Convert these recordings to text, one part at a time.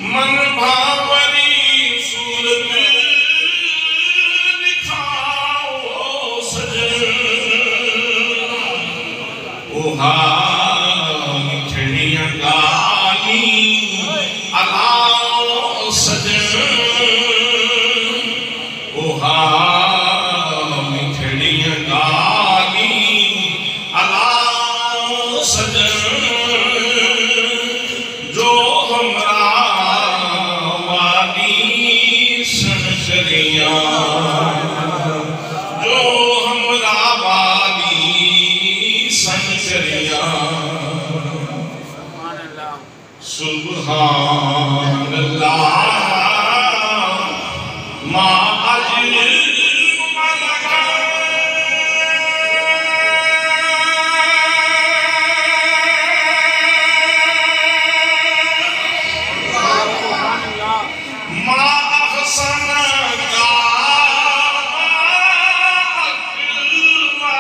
من بھاوری صورت دکھاؤ سجن اوہا مٹھڑیاں گالی علاؤ سجن اوہا مٹھڑیاں گالی علاؤ سجن سبحان اللہ ما اجل ملکا ما احسن کا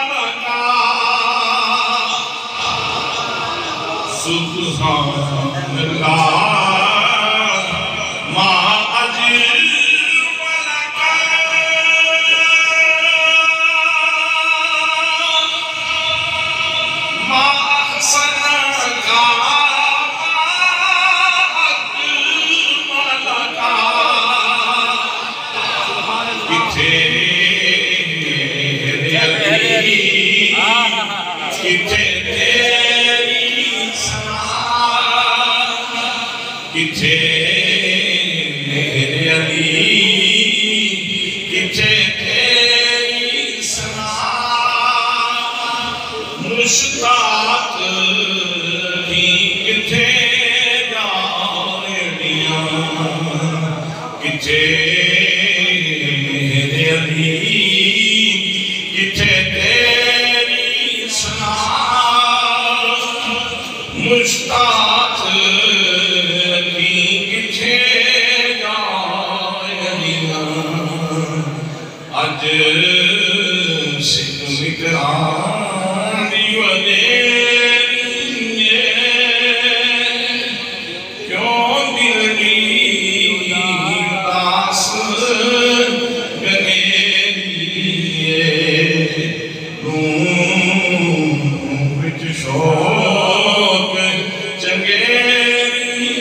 ملکا سبحان اللہ ما اجل ملکا ما احسن کا ملکا کتھے علی کتھے تیری سنا کتھے علی کتھے تیری سنا مشتاق ہی کتھے جانیاں کتھے علی کتھے تیری سنا مشتاق اج سکھ مکرانی ولیری کیوں دل کی داس گنیری روم وچ شوق چنگیری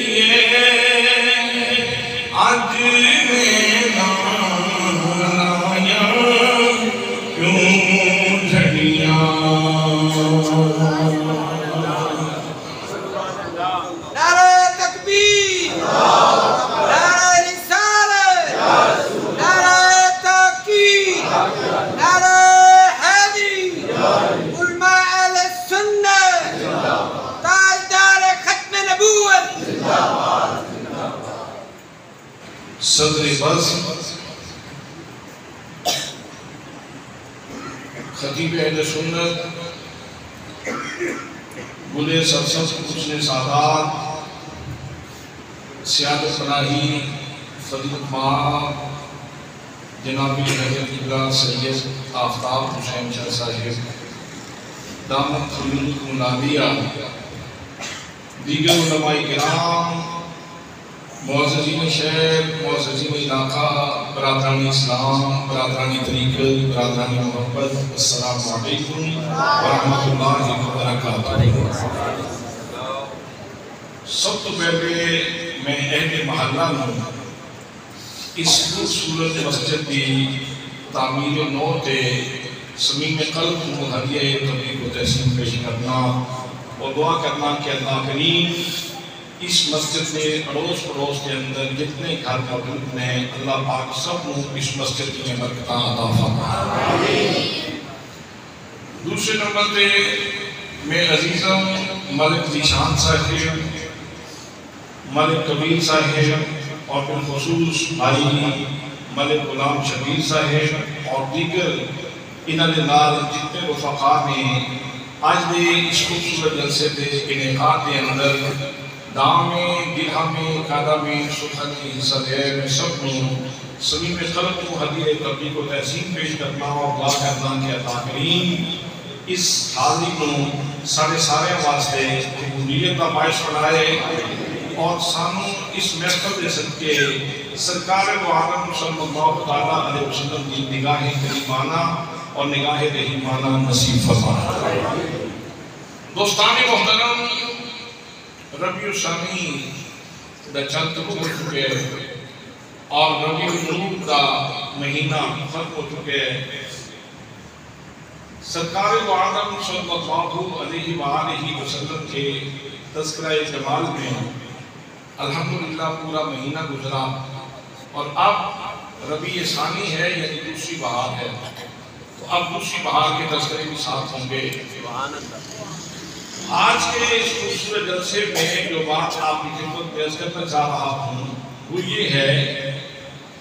اج صدر بزم خطیب اہل سنت گلے سرسبز حسن سادات سیادت پناہی فضیلت ماں جنابی حضرت قبلہ سید آفتاب حسین شاہ صاحب دامت خلیلکم نادیہ دیگر علماء کرام معززین شہر معززین علاقہ برادران اسلام برادران طریقت برادران محبت السلام علیکم ورحمۃ اللہ وبرکاتہ سب تو پہلے میں اہل محلہ ہوں اس خوبصورت مسجد کی تعمیر نو تے صمیم قلب کو ہدیہ تبلیغ و تحسین پیش کرنا اور دعا کرنا کہ اللہ کریم اس مسجد میں اڑوس پڑوس کے اندر جتنے گھر موجود ہیں اللہ پاک سب کو اس مسجد میں برکتاں عطا فرمائے۔ دوسرے نمبر پہ میں عزیزم ملک ذیشان صاحب ملک کبیر صاحب اور بالخصوص بھائی ملک غلام شبیر صاحب اور دیگر انہاں دے نال جتنے رفقاء نے آج دے اس خوبصورت جلسے دے انعقاد دے اندر دام میں دلہ میں قادہ میں سکھنی حصہ دے میں سب کو صمیم قلب کو ہدیہ تبلیغ و تحسین پیش کرنا اور دعا کرنا کہ اللہ کریم اس حاضری کو سارے واسطے قبولیت کا باعث بنائے اور سانوں اس محفل دے صدقے سرکار دو عالم صلی اللہ علیہ وسلم کی نگاہ کریمانہ اور نگاہ رحیمانہ نصیب فرمائے۔ دوستان محترم، ربیع الثانی دا چند ہو چکے اور ربیع النور دا مہینہ ختم ہو چکے۔ سرکار دو عالم صلی اللہ علیہ وسلم کے تذکرہ جمال میں الحمدللہ پورا مہینہ گزرا اور اب ربیع ثانی ہے، یعنی دوسری بہار ہے، تو اب دوسری بہار کے تذکرے بھی ساتھ ہوں گے۔ آج کے اس خوبصورت جلسے میں جو بات آپ کی خدمت پیش کرنا چاہ رہا ہوں وہ یہ ہے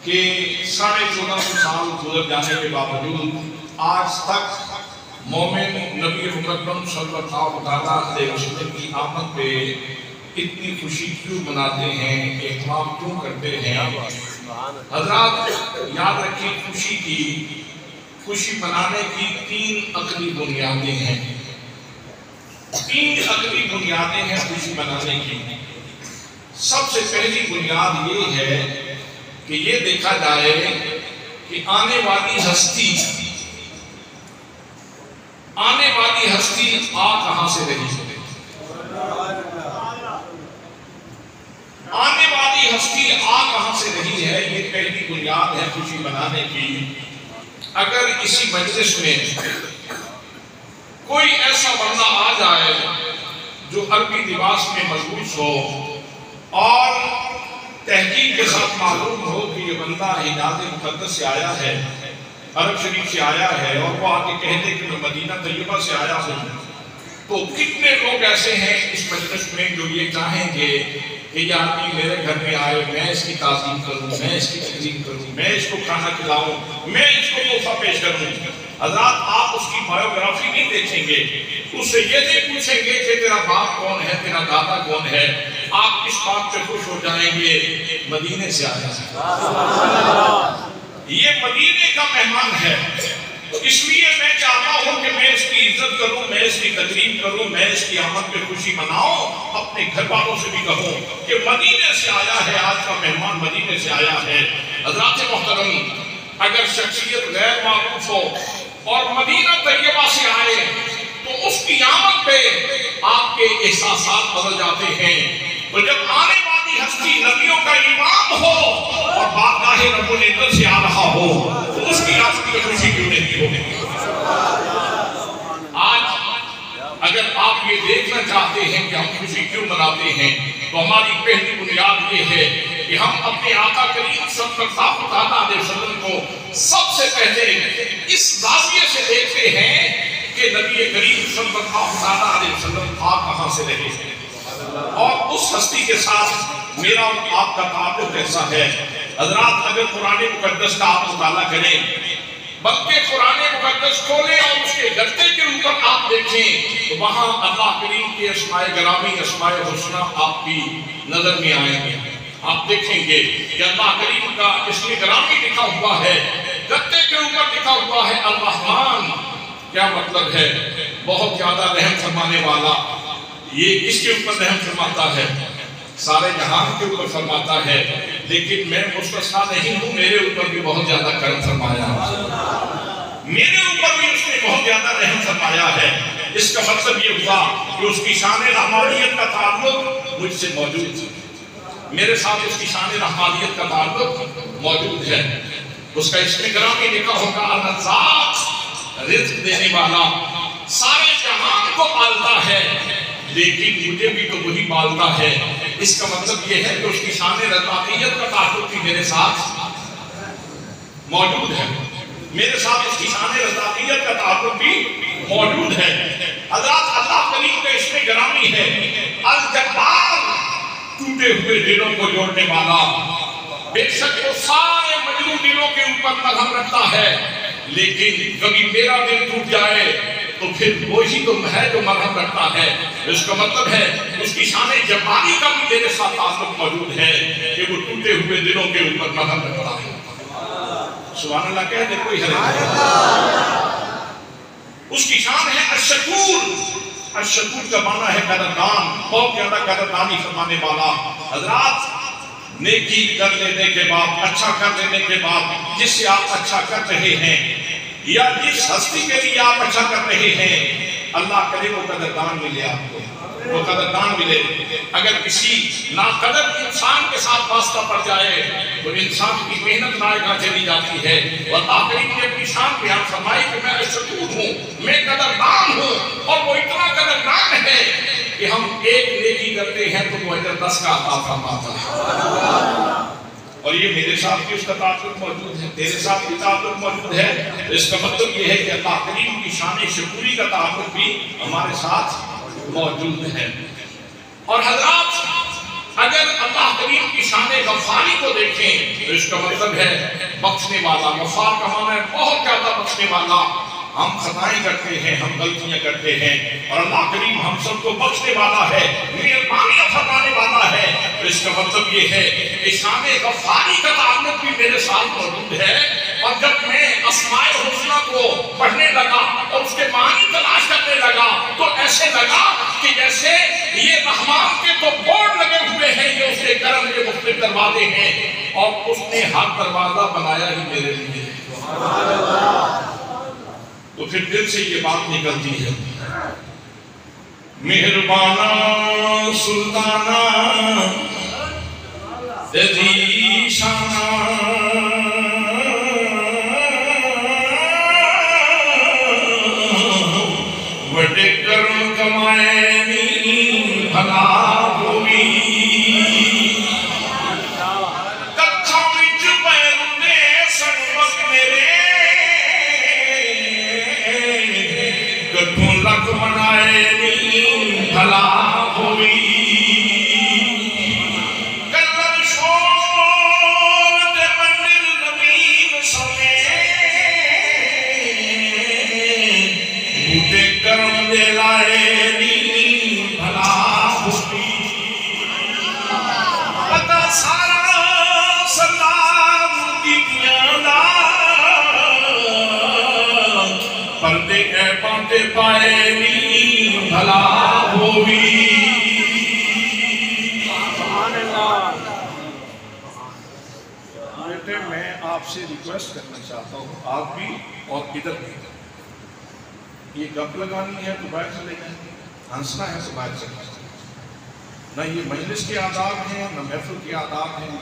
کہ 14.5 سال گزر جانے کے باوجود آج تک مومن نبی مکرم صلی اللہ علیہ وسلم کی آمد پہ اتنی خوشی کیوں مناتے ہیں، اہتمام کیوں کرتے ہیں؟ حضرات یاد رکھیں، خوشی منانے کی 3 عقلی بنیادیں ہیں۔ 3 عقلی بنیادیں ہیں خوشی منانے کی۔ سب سے پہلی بنیاد یہ ہے کہ یہ دیکھا جائے کہ آنے والی ہستی کہاں سے رہی ہے، آنے والی ہستی کہاں سے رہی ہے، یہ پہلی بنیاد ہے خوشی منانے کی۔ اگر اسی مجلس میں کوئی ایسا بندہ آ جائے جو عربی لباس میں ملبوس ہو اور تحقیق کے ساتھ معلوم ہو کہ یہ بندہ حجاز مقدس سے آیا ہے، عرب شریف سے آیا ہے، اور وہ آگے کہتے کہ میں مدینہ طیبہ سے آیا ہوں، تو کتنے لوگ ایسے ہیں اس مجلس میں جو یہ چاہیں گے کہ یہ آدمی میرے گھر میں آئے، میں اس کی تعظیم کروں، میں اس کی تکریم کروں، میں اس کو کھانا کھلاؤں، میں اس کو تحفہ پیش کروں۔ حضرات آپ اس کی بایوگرافی نہیں دیکھیں گے، اس سے یہ نہیں پوچھیں گے کہ تیرا باپ کون ہے، تیرا دادا کون ہے، آپ اس بات پہ خوش ہو جائیں گے مدینے سے آیا ہے، یہ مدینے کا مہمان ہے۔ تو اس لیے میں چاہتا ہوں کہ میں اس کی عزت کروں، میں اس کی تکریم کروں، میں اس کی آمد پہ خوشی مناؤں، اپنے گھر والوں سے بھی کہوں کہ مدینے سے آیا ہے، آج کا مہمان مدینے سے آیا ہے۔ حضرات محترم، اگر شخصیت غیر معروف ہو اور مدینہ طیبہ سے آئے تو اس کی آمد پہ آپ کے احساسات بدل جاتے ہیں۔ تو جب آنے والی ہستی نبیوں کا امام ہو اور بارگاہ رب العزت سے آ رہا ہو تو اس کی آمد پہ خوشی کیوں نہیں ہوگی؟ آج اگر آپ یہ دیکھنا چاہتے ہیں کہ ہم خوشی کیوں مناتے ہیں تو ہماری پہلی بنیاد یہ ہے کہ ہم اپنے آقا کریم صلی اللہ علیہ وسلم کو سب سے پہلے اس زاویے سے دیکھتے ہیں کہ نبی کریم صلی اللہ علیہ وسلم کہاں سے رہے ہیں اور اس ہستی کے ساتھ میرا اور آپ کا تعلق کیسا ہے۔ حضرات اگر قرآن مقدس کا آپ مطالعہ کریں، بلکہ قرآن مقدس کھولیں اور اس کے گدے کے اوپر آپ دیکھیں تو وہاں اللہ کریم کے اسماء گرامی، اسماء حسنہ آپ کی نظر میں آئیں گے۔ آپ دیکھیں گے کہ اللہ کریم کا اسم گرامی لکھا ہوا ہے، گدے کے اوپر لکھا ہوا ہے الرحمن۔ کیا مطلب ہے؟ بہت زیادہ رحم فرمانے والا۔ یہ کس کے اوپر رحم فرماتا ہے؟ سارے جہان کے اوپر فرماتا ہے، لیکن میں مستثنیٰ نہیں ہوں، میرے اوپر بھی بہت زیادہ کرم فرمایا ہے، میرے اوپر بھی اس نے بہت زیادہ رحم فرمایا ہے۔ اس کا مطلب یہ ہوا کہ اس کی شان رحمانیت کا تعلق مجھ سے موجود ہے، میرے ساتھ اس کی شان رحمانیت کا تعلق موجود ہے۔ اس کا اسم گرامی لکھا ہوگا الرزاق، رزق دینے والا، سارے جہان کو پالتا ہے لیکن مجھے بھی تو وہی پالتا ہے۔ اس کا مطلب یہ ہے کہ اس کی شان رضاقیت کا تعلق بھی میرے ساتھ موجود ہے، میرے ساتھ اس کی شان رضاقیت کا تعلق بھی موجود ہے۔ حضرات اللہ کریم کا اسم گرامی ہے الجبار، ٹوٹے ہوئے دلوں کو جوڑنے والا۔ بے شک وہ سارے مجروح دلوں کے اوپر مرہم رکھتا ہے، لیکن کبھی میرا دل ٹوٹ جائے تو پھر وہی تو ہے جو مرہم رکھتا ہے۔ اس کا مطلب ہے اس کی شان جباری کا بھی میرے ساتھ تعلق موجود ہے کہ وہ ٹوٹے ہوئے دلوں کے اوپر مرہم رکھتا ہے۔ سبحان اللہ کہہ دے کوئی حرج نہیں۔ اس کی شان ہے الشکور، الشکور کا معنی ہے قدردان، بہت زیادہ قدردانی فرمانے والا۔ حضرات نیکی کر لینے کے بعد، اچھا کر لینے کے بعد جس سے آپ اچھا کر رہے ہیں یا جس ہستی کے لیے آپ اچھا کر رہے ہیں، اللہ کرے وہ قدردان ملے آپ کو، وہ قدردان ملے۔ اگر کسی ناقدر انسان کے ساتھ واسطہ پڑ جائے تو انسان کی محنت نائگاہ چلی جاتی ہے۔ اور آخری نے اپنی شان بیان فرمائی کہ میں شکور ہوں، میں قدردان ہوں، اور وہ اتنا قدردان ہے کہ ہم ایک نیکی کرتے ہیں تو وہ اجر 10 کا عطا فرماتا ہے۔ اور یہ میرے ساتھ بھی اس کا تعلق موجود ہے، تیرے ساتھ بھی تعلق موجود ہے۔ اس کا مطلب یہ ہے کہ اللہ کریم کی شان شکوری کا تعلق بھی ہمارے ساتھ موجود ہے۔ اور حضرات اگر اللہ کریم کی شان غفاری کو دیکھیں تو اس کا مطلب ہے بخشنے والا۔ غفار کا معنی ہے بہت زیادہ بخشنے والا۔ ہم خطائیں کرتے ہیں، ہم غلطیاں کرتے ہیں، اور اللہ کریم ہم سب کو بخشنے والا ہے، مہربانی فرمانے والا ہے۔ تو اس کا مطلب یہ ہے کہ شان غفاری کا تعلق بھی میرے ساتھ موجود ہے۔ اور جب میں اسماء الحسنی کو پڑھنے لگا اور اس کے معنی تلاش کرنے لگا تو ایسے لگا کہ جیسے یہ رحمان کے تو بورڈ لگے ہوئے ہیں، یہ اس کے کرم کے مختلف دروازے ہیں، اور اس نے ہر دروازہ بنایا ہی میرے لیے۔ تو پھر دل سے یہ بات نکلتی ہے، مہربانہ سلطانہ تیری شان، بڑے کرم کمائے نی بھلا ہوئی، ککھا وچ پیروں دے سنوت میرے، کٹھوں لکھ منائے نی بھلا ہوئی، کلر شور دے منڈل نبین سمے، بوٹے کرم دے لائے نی بھلا ہوئی، پتہ سارا سلام کی دیانا، پردے اے پاتے پائے نی بھلا ہوئی۔ بیٹے میں آپ سے ریکویسٹ کرنا چاہتا ہوں، آپ بھی اور ادھر بھی، یہ گپ لگانی ہے تو باہر چلے جائیں، ہنسنا ہے تو باہر چلے جائیں۔ نہ یہ مجلس کے آداب ہیں، نہ محفل کے آداب ہیں،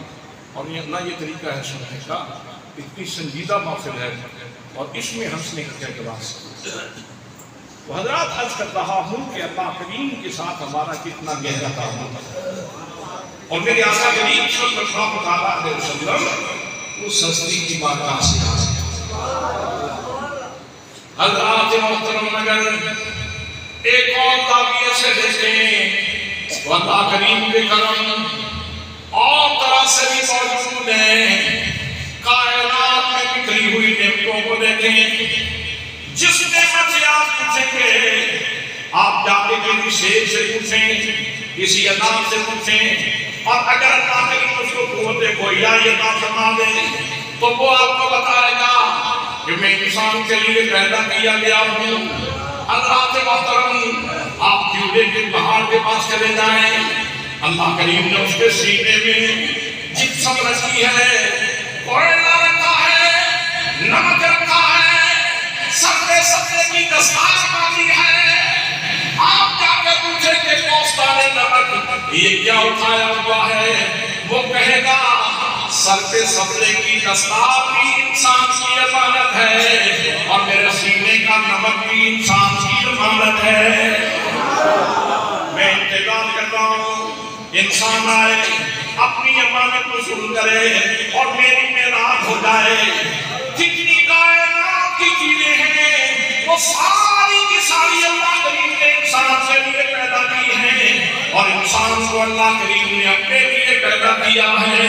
اور نہ یہ طریقہ ہے سننے کا۔ اتنی سنجیدہ محفل ہے اور اس میں ہنسنے کا کیا جواز ہے؟ تو حضرات عرض کر رہا ہوں کہ اللہ کریم کے ساتھ ہمارا کتنا گہرا تعلق ہے، اور میرے آقا کریم صلی اللہ علیہ وسلم اس ہستی کی بارگاہ سے حاضر ہیں۔ حضرات محترم اگر ایک اور تعبیر سے دیکھیں تو اللہ کریم کے کرم اور طرح سے بھی موجود ہیں۔ کائنات میں بکھری ہوئی نعمتوں کو دیکھیں، جس نعمت سے آپ پوچھیں گے، آپ جا کے کسی شیر سے پوچھیں، کسی عطا سے پوچھیں، اور اگر اللہ کریم اس کو قوت گویا عطا فرما دے تو وہ آپ کو بتائے گا کہ میں انسان کے لیے پیدا کیا گیا ہوں۔ اللہ سے محترم آپ کیوبے کے پہاڑ کے پاس چلے جائیں، اللہ کریم نے اس کے سینے میں جپسم رکھی ہے، کوئلہ رکھا ہے، نمک رکھا ہے، سبزے کی دستار باندھی ہے۔ آپ جا کر پوچھیں کہ کوستان نمک یہ کیا اٹھایا ہوا ہے، وہ کہے گا سر پہ سبزے کی دستار بھی انسان کی امانت ہے، اور میرے سینے کا نمک بھی انسان کی امانت ہے۔ میں انتظار کر رہا ہوں انسان آئے، اپنی امانت وصول کرے اور میری معراج ہو جائے۔ جتنی کائنات کی چیزیں ہیں وہ ساری کی ساری اللہ کریم نے انسان کے لیے پیدا کی ہیں، اور انسان کو اللہ کریم نے اپنے لیے پیدا کیا ہے۔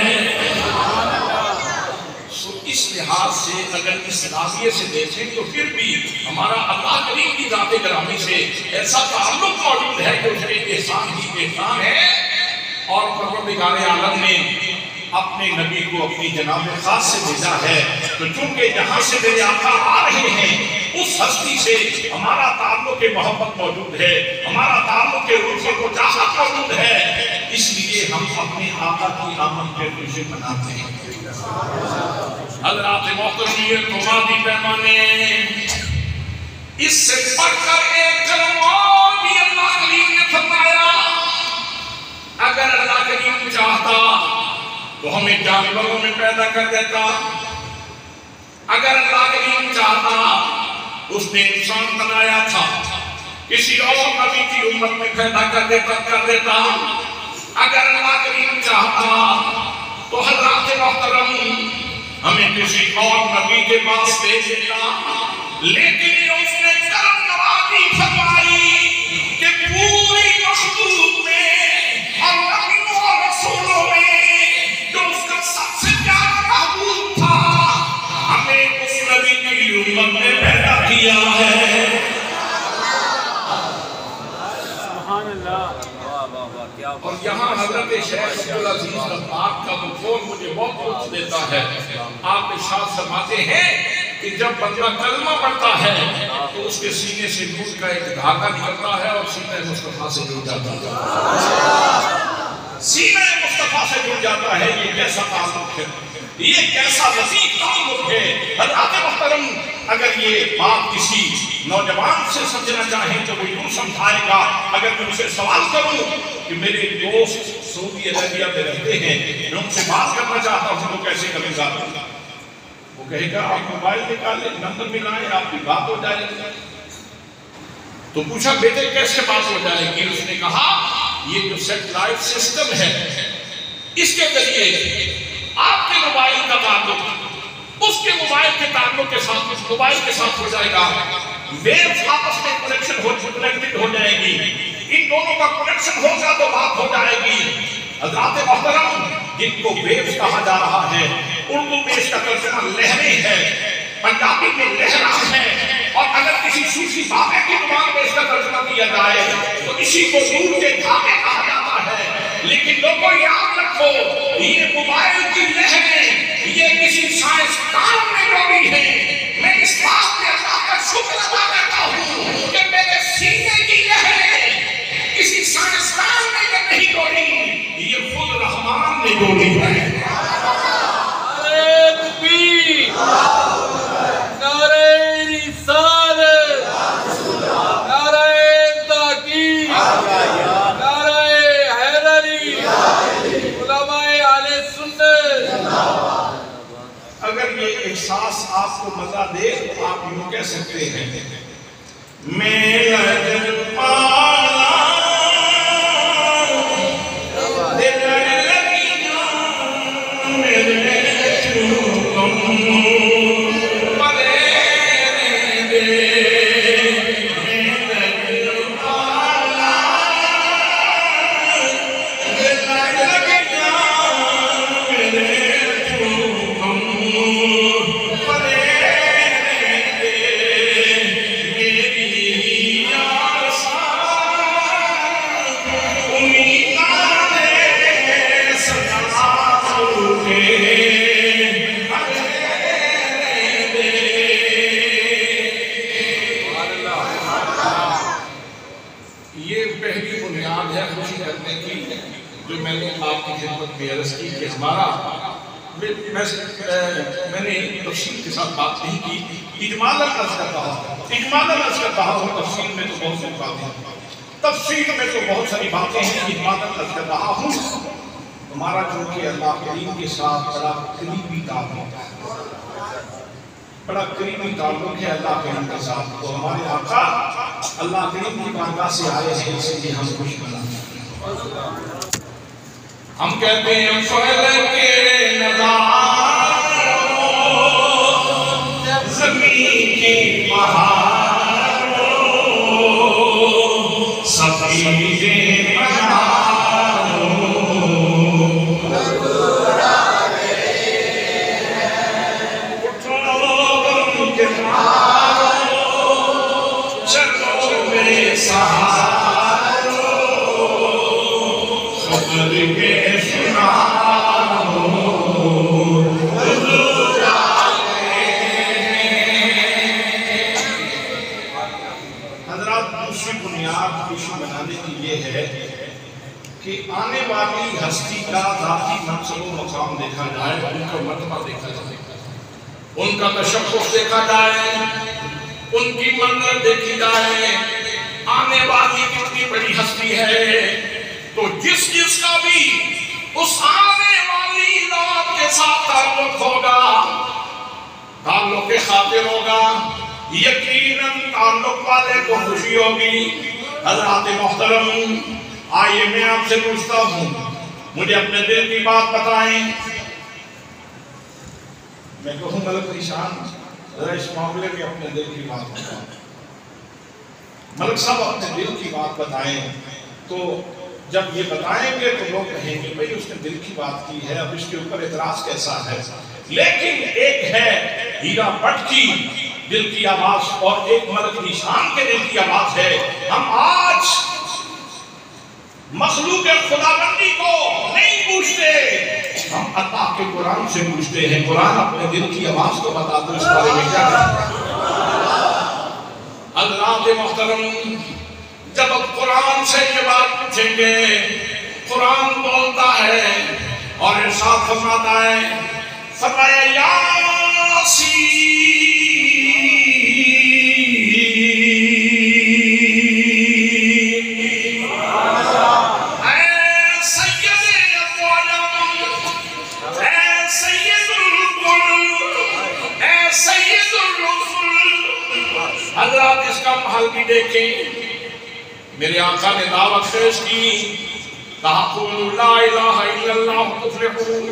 اس لحاظ سے اگر اس ناظریے سے دیکھیں تو پھر بھی ہمارا اللہ کریم کی ذات گرامی سے ایسا تعلق موجود ہے کہ اس کے احسان ہی احسان ہے، اور پروردگار عالم نے اپنے نبی کو اپنی جناب خاص سے بھیجا ہے۔ تو چونکہ جہاں سے میرے آقا آ رہے ہیں اس ہستی سے ہمارا تعلق محبت موجود ہے، ہمارا تعلق رفقت و چاہت موجود ہے، اس لیے ہم اپنے آقا کی آمد پہ خوشی مناتے ہیں۔ حضرات محترم، یہ تو مادی پیمانے، اس سے پڑھ کر ایک کلمہ اور بھی اللہ کریم نے فرمایا، اگر اللہ کریم چاہتا تو ہمیں جانوروں میں پیدا کر دیتا، اگر اللہ کریم چاہتا اس نے انسان بنایا تھا، کسی اور نبی کی امت میں پیدا کر دیتا، اگر اللہ کریم چاہتا تو حضرات محترم ہمیں کسی اور نبی کے پاس دے دیتا، لیکن اس نے کرم نوازی فرمائی کہ پوری مخلوق میں اور نبیوں اور رسولوں میں جو اس کا سب سے پیارا محبوب تھا، ہمیں اس نبی کی امت میں پیدا کیا ہے۔ سبحان اللہ، اور یہاں حضرت شیخ عبدالعزیز رباط کا وہ قول مجھے بہت کچھ دیتا ہے۔ آپ ارشاد فرماتے ہیں کہ جب بندہ کلمہ پڑھتا ہے تو اس کے سینے سے نور کا ایک دھاگا نکلتا ہے اور سینہ مصطفیٰ سے جڑ جاتا ہے، سینہ مصطفیٰ سے جڑ جاتا ہے۔ یہ کیسا تعلق ہے، یہ کیسا لطیف تعلق ہے۔ حضرات محترم، اگر یہ بات کسی نوجوان سے سمجھنا چاہیں تو وہ یوں سمجھائے گا، اگر میں اسے سوال کروں کہ میرے دوست سعودی عربیہ میں رہتے ہیں، میں ان سے بات کرنا چاہتا ہوں تو کیسے کریں گا؟ وہ کہے گا آپ موبائل نکالیں، نمبر ملائیں، آپ کی بات ہو جائے گی۔ تو پوچھا بیٹے کیسے بات ہو جائے گی؟ اس نے کہا یہ جو سیٹلائٹ سسٹم ہے اس کے ذریعے آپ کے موبائل کا تعلق اس کے موبائل کے تعلق کے ساتھ موبائل کے ساتھ ہو جائے گا، ویوز آپس میں کنیکٹڈ ہو جائے گی، ان دونوں کا کنیکشن ہوگا تو بات ہو جائے گی۔ حضرات محترم، جن کو ویوز کہا جا رہا ہے، اردو میں اس کا ترجمہ لہریں ہے، پنجابی میں لہرا ہے، اور اگر کسی صوفی بابے کی زبان میں اس کا ترجمہ کیا جائے تو اسی کو نور کے دھاگے کہا جاتا ہے۔ لیکن لوگوں یاد رکھو، یہ موبائل کی لہریں یہ کسی سائنسدان نے جوڑی ہے۔ میں اس بات پہ اللہ کا شکر ادا کرتا ہوں کہ میرے سینے کی لہریں کسی سائنسدان نے یہ نہیں جوڑی، یہ خود رحمان نے جوڑی ہے۔ اگر یہ احساس آپ کو مزہ دے تو آپ یوں کہہ سکتے ہیں، میرا دل پالا دل لگیا میرے چوکم پرے دے، میرا دل پالا دل لگیا میرے چوکم پرے دے، میری آسا امیداں دے سدا سوکے یہ پہلی بنیاد ہے خوشی کرنے کی جو میں نے آپ کی خدمت میں عرض کی کہ ہمارا میں نے تفصیل کے ساتھ بات نہیں کی، اجمالاً عرض کرتا ہوں، تفصیل میں تو بہت ساری باتیں ہیں، تفصیل میں تو بہت ساری باتیں ہیں، اجمالاً عرض کر رہا ہوں۔ ہمارا چونکہ اللہ کریم کے ساتھ بڑا قریبی تعلق ہے اللہ کریم کے ساتھ، تو ہمارے آقا اللہ کریم کی بارگاہ سے آئے ہیں، اس لیے ہم خوش مناتے ہیں۔ ہم کہتے ہیں فلک کے نظاروں زمین کی پہاڑوں سب چیزیں بناروں اٹھو کے مارو چلو میرے سہاروں خبر کے مقام دیکھا جائے، ان کا مرتبہ دیکھا جائے، ان کا تشخص دیکھا جائے، ان کی منزل دیکھی جائے، آنے والی کتنی بڑی ہستی ہے، تو جس کا بھی اس آنے والی ذات کے ساتھ تعلق ہوگا، تعلق خاطر ہوگا، یقیناً تعلق والے کو خوشی ہوگی۔ حضرات محترم، آئیے میں آپ سے پوچھتا ہوں، مجھے اپنے دل کی بات بتائیں۔ میں کہوں ملک نشان ذرا اس معاملے میں اپنے دل کی بات بتائیں، ملک صاحب اپنے دل کی بات بتائیں، تو جب یہ بتائیں گے تو لوگ کہیں گے بھئی اس نے دل کی بات کی ہے، اب اس کے اوپر اعتراض کیسا ہے؟ لیکن ایک ہے ہیرا بٹ کی دل کی آواز اور ایک ملک نشان کے دل کی آواز ہے۔ ہم آج مخلوق خداوندی کو نہیں پوچھتے، ہم اللہ کے قرآن سے پوچھتے ہیں۔ قرآن اپنے دل کی آواز کو بتا دو، اس بارے میں کیا ہے؟ حضرات محترم، جب اب قرآن سے یہ بات پوچھیں گے، قرآن بولتا ہے اور ارشاد فرماتا ہے، فرمایا یاسین حضرات اس کا محل بھی دیکھیں، میرے آقا نے دعوت پیش کی، کہا قولوا لا الہ الا اللہ تفلحون،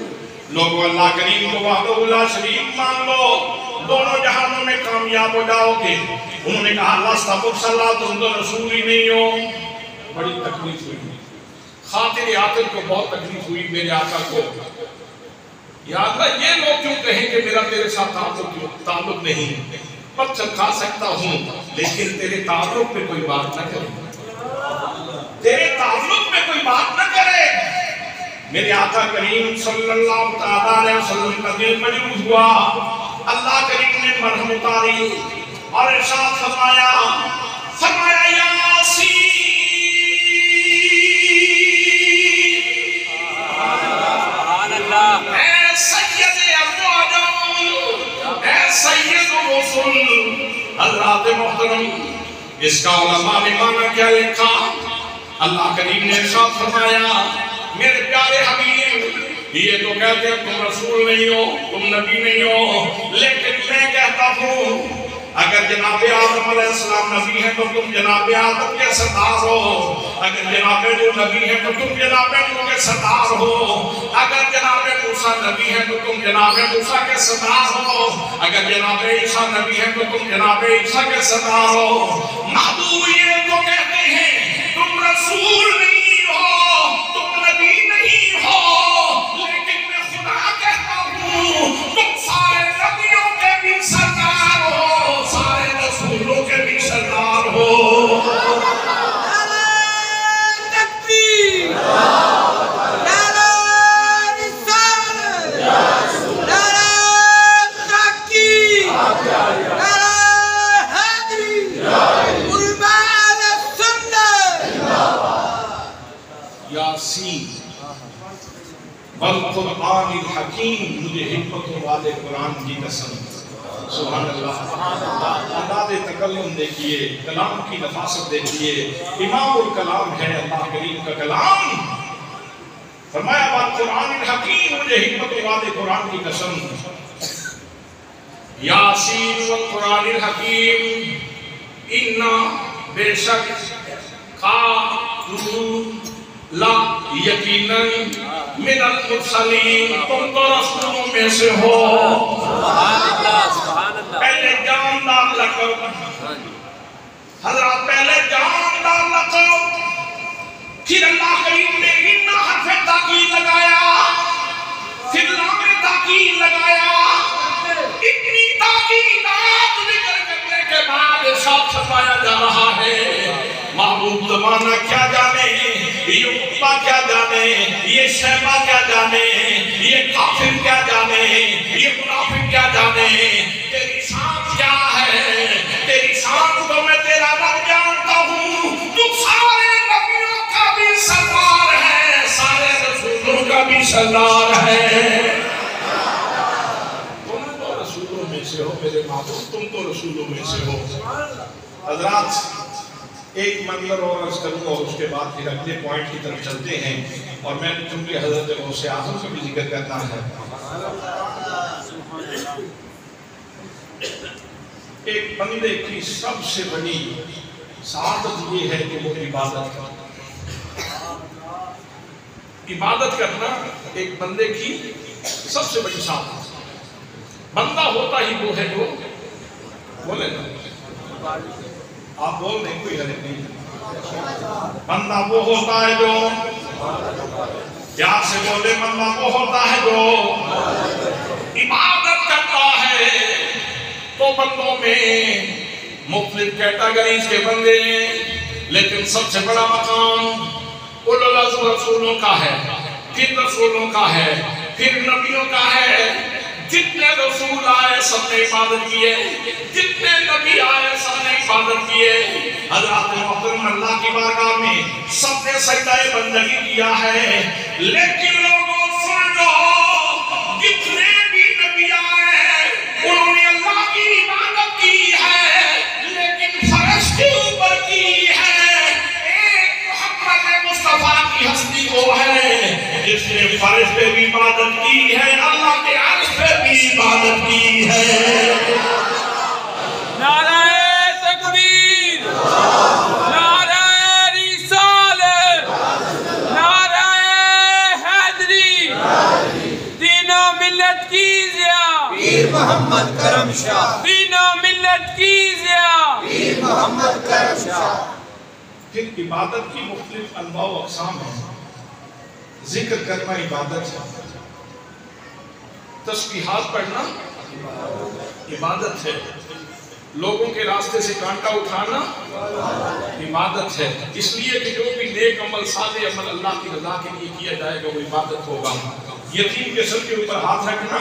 لوگو اللہ کریم کو وحدہ لا شریک مان لو، دونوں جہانوں میں کامیاب ہو جاؤ گے۔ انہوں نے کہا لست مرسلا، تم تو رسول ہی نہیں ہو۔ بڑی تکلیف ہوئی، خاطر عاقل کو بہت تکلیف ہوئی میرے آقا کو، یا اللہ یہ لوگ کیوں کہیں کہ میرا تیرے ساتھ تعلق نہیں، پتھر کھا سکتا ہوں لیکن تیرے تعلق پہ کوئی بات نہ کرے، تیرے تعلق پہ کوئی بات نہ کرے۔ میرے آقا کریم صلی اللہ علیہ وسلم کا دل مجروح ہوا، اللہ کریم نے مرہم اتاری اور ارشاد فرمایا، فرمایا یاسین اے سید ابواب، اے سید الرسل۔ حضرات محترم، اس کا علماء نے معنی کیا لکھا؟ اللہ کریم نے ارشاد فرمایا، میرے پیارے حبیب، یہ تو کہتے ہیں تم رسول نہیں ہو، تم نبی نہیں ہو، لیکن میں کہتا ہوں اگر جناب آدم علیہ السلام نبی ہیں تو تم جناب آدم کے سردار ہو، اگر جناب نوح نبی ہیں تو تم جناب نوح کے سردار ہو، اگر جناب موسیٰ نبی ہیں تو تم جناب موسیٰ کے سردار ہو، اگر جناب عیسیٰ نبی ہیں تو تم جناب عیسیٰ کے سردار ہو۔ محبوب یہ تو کہتے ہیں تم رسول نہیں ہو، تم نبی نہیں ہو، لیکن میں خدا کہتا ہوں تم سارے نبیوں کے بھی سردار ہو، سارے رسولوں کے بھی سردار ہو۔ یاسین والقرآن الحکیم، مجھے حکمتوں والے قرآن کی قسم، سبحان اللہ۔ انداز تکلم دیکھیے، کلام کی نفاست دیکھیے، امام الکلام ہے اللہ کریم کا کلام۔ فرمایا والقرآن الحکیم، مجھے حکمتوں والے قرآن کی قسم، یاسین والقرآن الحکیم، اِنَّا بے شک لا یقیناً من المرسلین، تم تو رسولوں میں سے ہو۔ پہلے جاندار لقب، حضرات پہلے جاندار لقب، پھر اللہ کریم نے اِنَّا حرف تاکید لگایا، پھر لام تاکید لگایا، اتنی تاکیدات ذکر کرنے کے بعد ارشاد فرمایا جا رہا ہے، محبوب زمانہ کیا جانے، یہ عقبہ کیا جانے، یہ شیبہ کیا جانے، یہ کافر کیا جانے، یہ منافق کیا جانے، تیری شان کیا ہے، تیری شان تو میں تیرا رب جانتا ہوں، تو سارے نبیوں کا بھی سردار ہے، سارے رسولوں کا بھی سردار ہے۔ محبوب تم تو رسولوں میں سے ہو۔ حضرات ایک منظر اور عرض کروں اور اس کے بعد پھر اگلے پوائنٹ کی طرف چلتے ہیں، اور میں نے چونکہ حضرت غوث اعظم کا بھی ذکر کرنا ہے۔ ایک بندے کی سب سے بڑی سعادت یہ ہے کہ وہ عبادت کرتا۔ عبادت کرنا ایک بندے کی سب سے بڑی سعادت۔ بندہ ہوتا ہی وہ ہے جو بولے نا، آپ بول رہے کوئی غلط نہیں۔ بندہ وہ ہوتا ہے جو پیار سے بولے، بندہ وہ ہوتا ہے جو عبادت کرتا ہے۔ تو بندوں میں مختلف کیٹیگریز کے بندے ہیں، لیکن سب سے بڑا مقام اولو العزم رسولوں کا ہے، پھر رسولوں کا ہے، پھر نبیوں کا ہے۔ جتنے رسول آئے سب نے عبادت کیے، جتنے نبی آئے سب نے عبادت کیے۔ حضرات محترم اللہ کی بارگاہ میں سب نے سجدہ بندگی کیا ہے، لیکن لوگوں سن لو، جتنے بھی نبی آئے انہوں نے اللہ کی عبادت کی ہے، لیکن فرض کے اوپر کی ہے۔ ایک محمد مصطفیٰ کی ہستی وہ ہے جس نے فرض پہ بھی عبادت کی ہے، اللہ کے عرش پہ بھی عبادت کی ہے۔ نعرہ تکبیر، نعرہ رسالت، نعرہ حیدری، دین و ملت کی ضیاء، پیر محمد کرم شاہ، دین و ملت کی ضیاء، پیر محمد کرم شاہ۔ پھر عبادت کی مختلف انواع و اقسام ہیں۔ ذکر کرنا عبادت ہے، تسبیحات پڑھنا عبادت ہے، لوگوں کے راستے سے کانٹا اٹھانا عبادت ہے۔ اس لیے کہ جو بھی نیک عمل، صالح عمل اللہ کی رضا کے لیے کیا جائے گا وہ عبادت ہوگا۔ یتیم کے سر کے اوپر ہاتھ رکھنا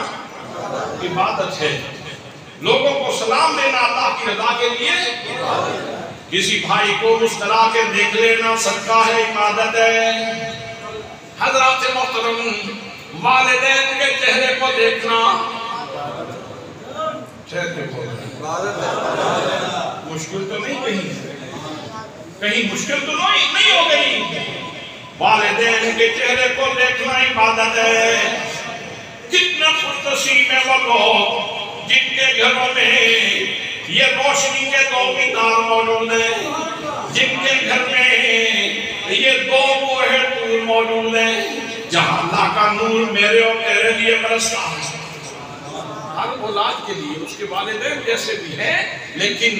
عبادت ہے، لوگوں کو سلام دینا اللہ کی رضا کے لیے، کسی بھائی کو مسکرا کے دیکھ لینا صدقہ ہے، عبادت ہے۔ حضرات محترم والدین کے چہرے کو دیکھنا مشکل تو نہیں، کہیں مشکل تو نہیں ہو گئی۔ والدین کے چہرے کو دیکھنا عبادت ہے۔ کتنا خوش نصیب ہے وہ لوگ جن کے گھروں میں یہ روشنی کے دو مینار موجود ہیں، جن کے گھر میں یہ دو بوہے نور موجود ہیں، جہاں اللہ کا نور میرے اور تیرے لیے برستا ہے۔ ہر اولاد کے لیے اس کے والدین جیسے بھی ہیں، لیکن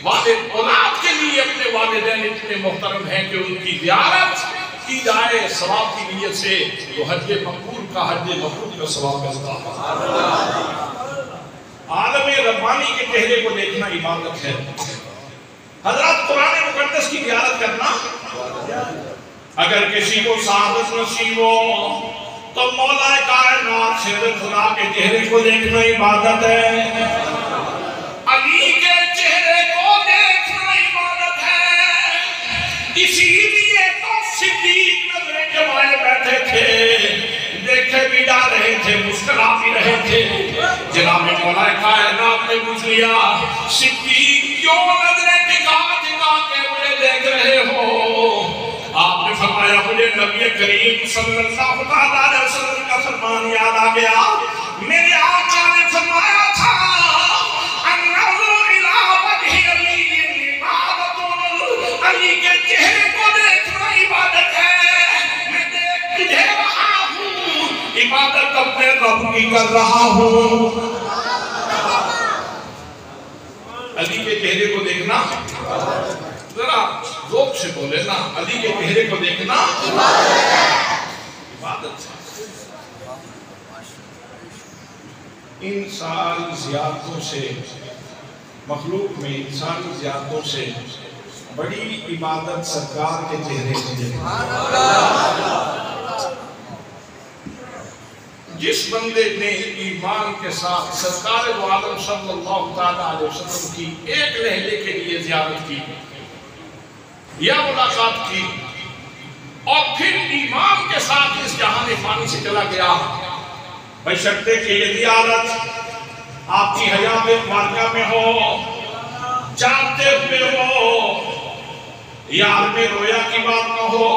والد اولاد کے لیے اپنے والدین اتنے محترم ہیں کہ ان کی زیارت کی جائے ثواب کی نیت سے، تو حج مقبول کا ثواب ملتا ہے۔ عالم ربانی کے چہرے کو دیکھنا عبادت ہے۔ حضرات قرآن مقدس کی زیارت کرنا، اگر کسی کو سعادت نصیب ہو تو مولا کائنات شیر خدا کے چہرے کو دیکھنا عبادت ہے، علی کے چہرے کو دیکھنا عبادت ہے۔ اسی لیے تو صدیق نظریں جمائے بیٹھے تھے، دیکھے بھی جا رہے تھے، مسکرا بھی رہے تھے۔ جناب مولا کائنات نے پوچھ لیا، صدیق کیوں نظریں ٹکا ٹکا کے مجھے دیکھ رہے ہو؟ آپ نے فرمایا مجھے نبی کریم صلی اللہ علیہ وسلم کا فرمان یاد آ گیا۔ میرے آقا نے فرمایا تھا النظر الی وجہ علی عبادت، علی کے چہرے کو دیکھنا عبادت ہے۔ میں دیکھ تجھے رہا ہوں، عبادت اپنے رب کی کر رہا ہوں۔ علی کے چہرے کو دیکھنا، ذرا ذوق سے بولے نا، علی کے چہرے کو دیکھنا عبادت ہے۔ انسان زیادتوں سے، مخلوق میں انسانی زیادتوں سے بڑی عبادت سرکار کے چہرے کو دیکھنا۔ جس بندے نے ایمان کے ساتھ سرکار دو عالم صلی اللہ علیہ وسلم کی ایک لہجے کے لیے زیارت کی یا ملاقات کی، اور پھر ایمان کے ساتھ اس جہان فانی سے چلا گیا، بشرطے کہ یہ زیارت آپ کی حیات مبارکہ میں ہو، جاگتے ہوئے ہو، یار میں رویا کی بات نہ ہو،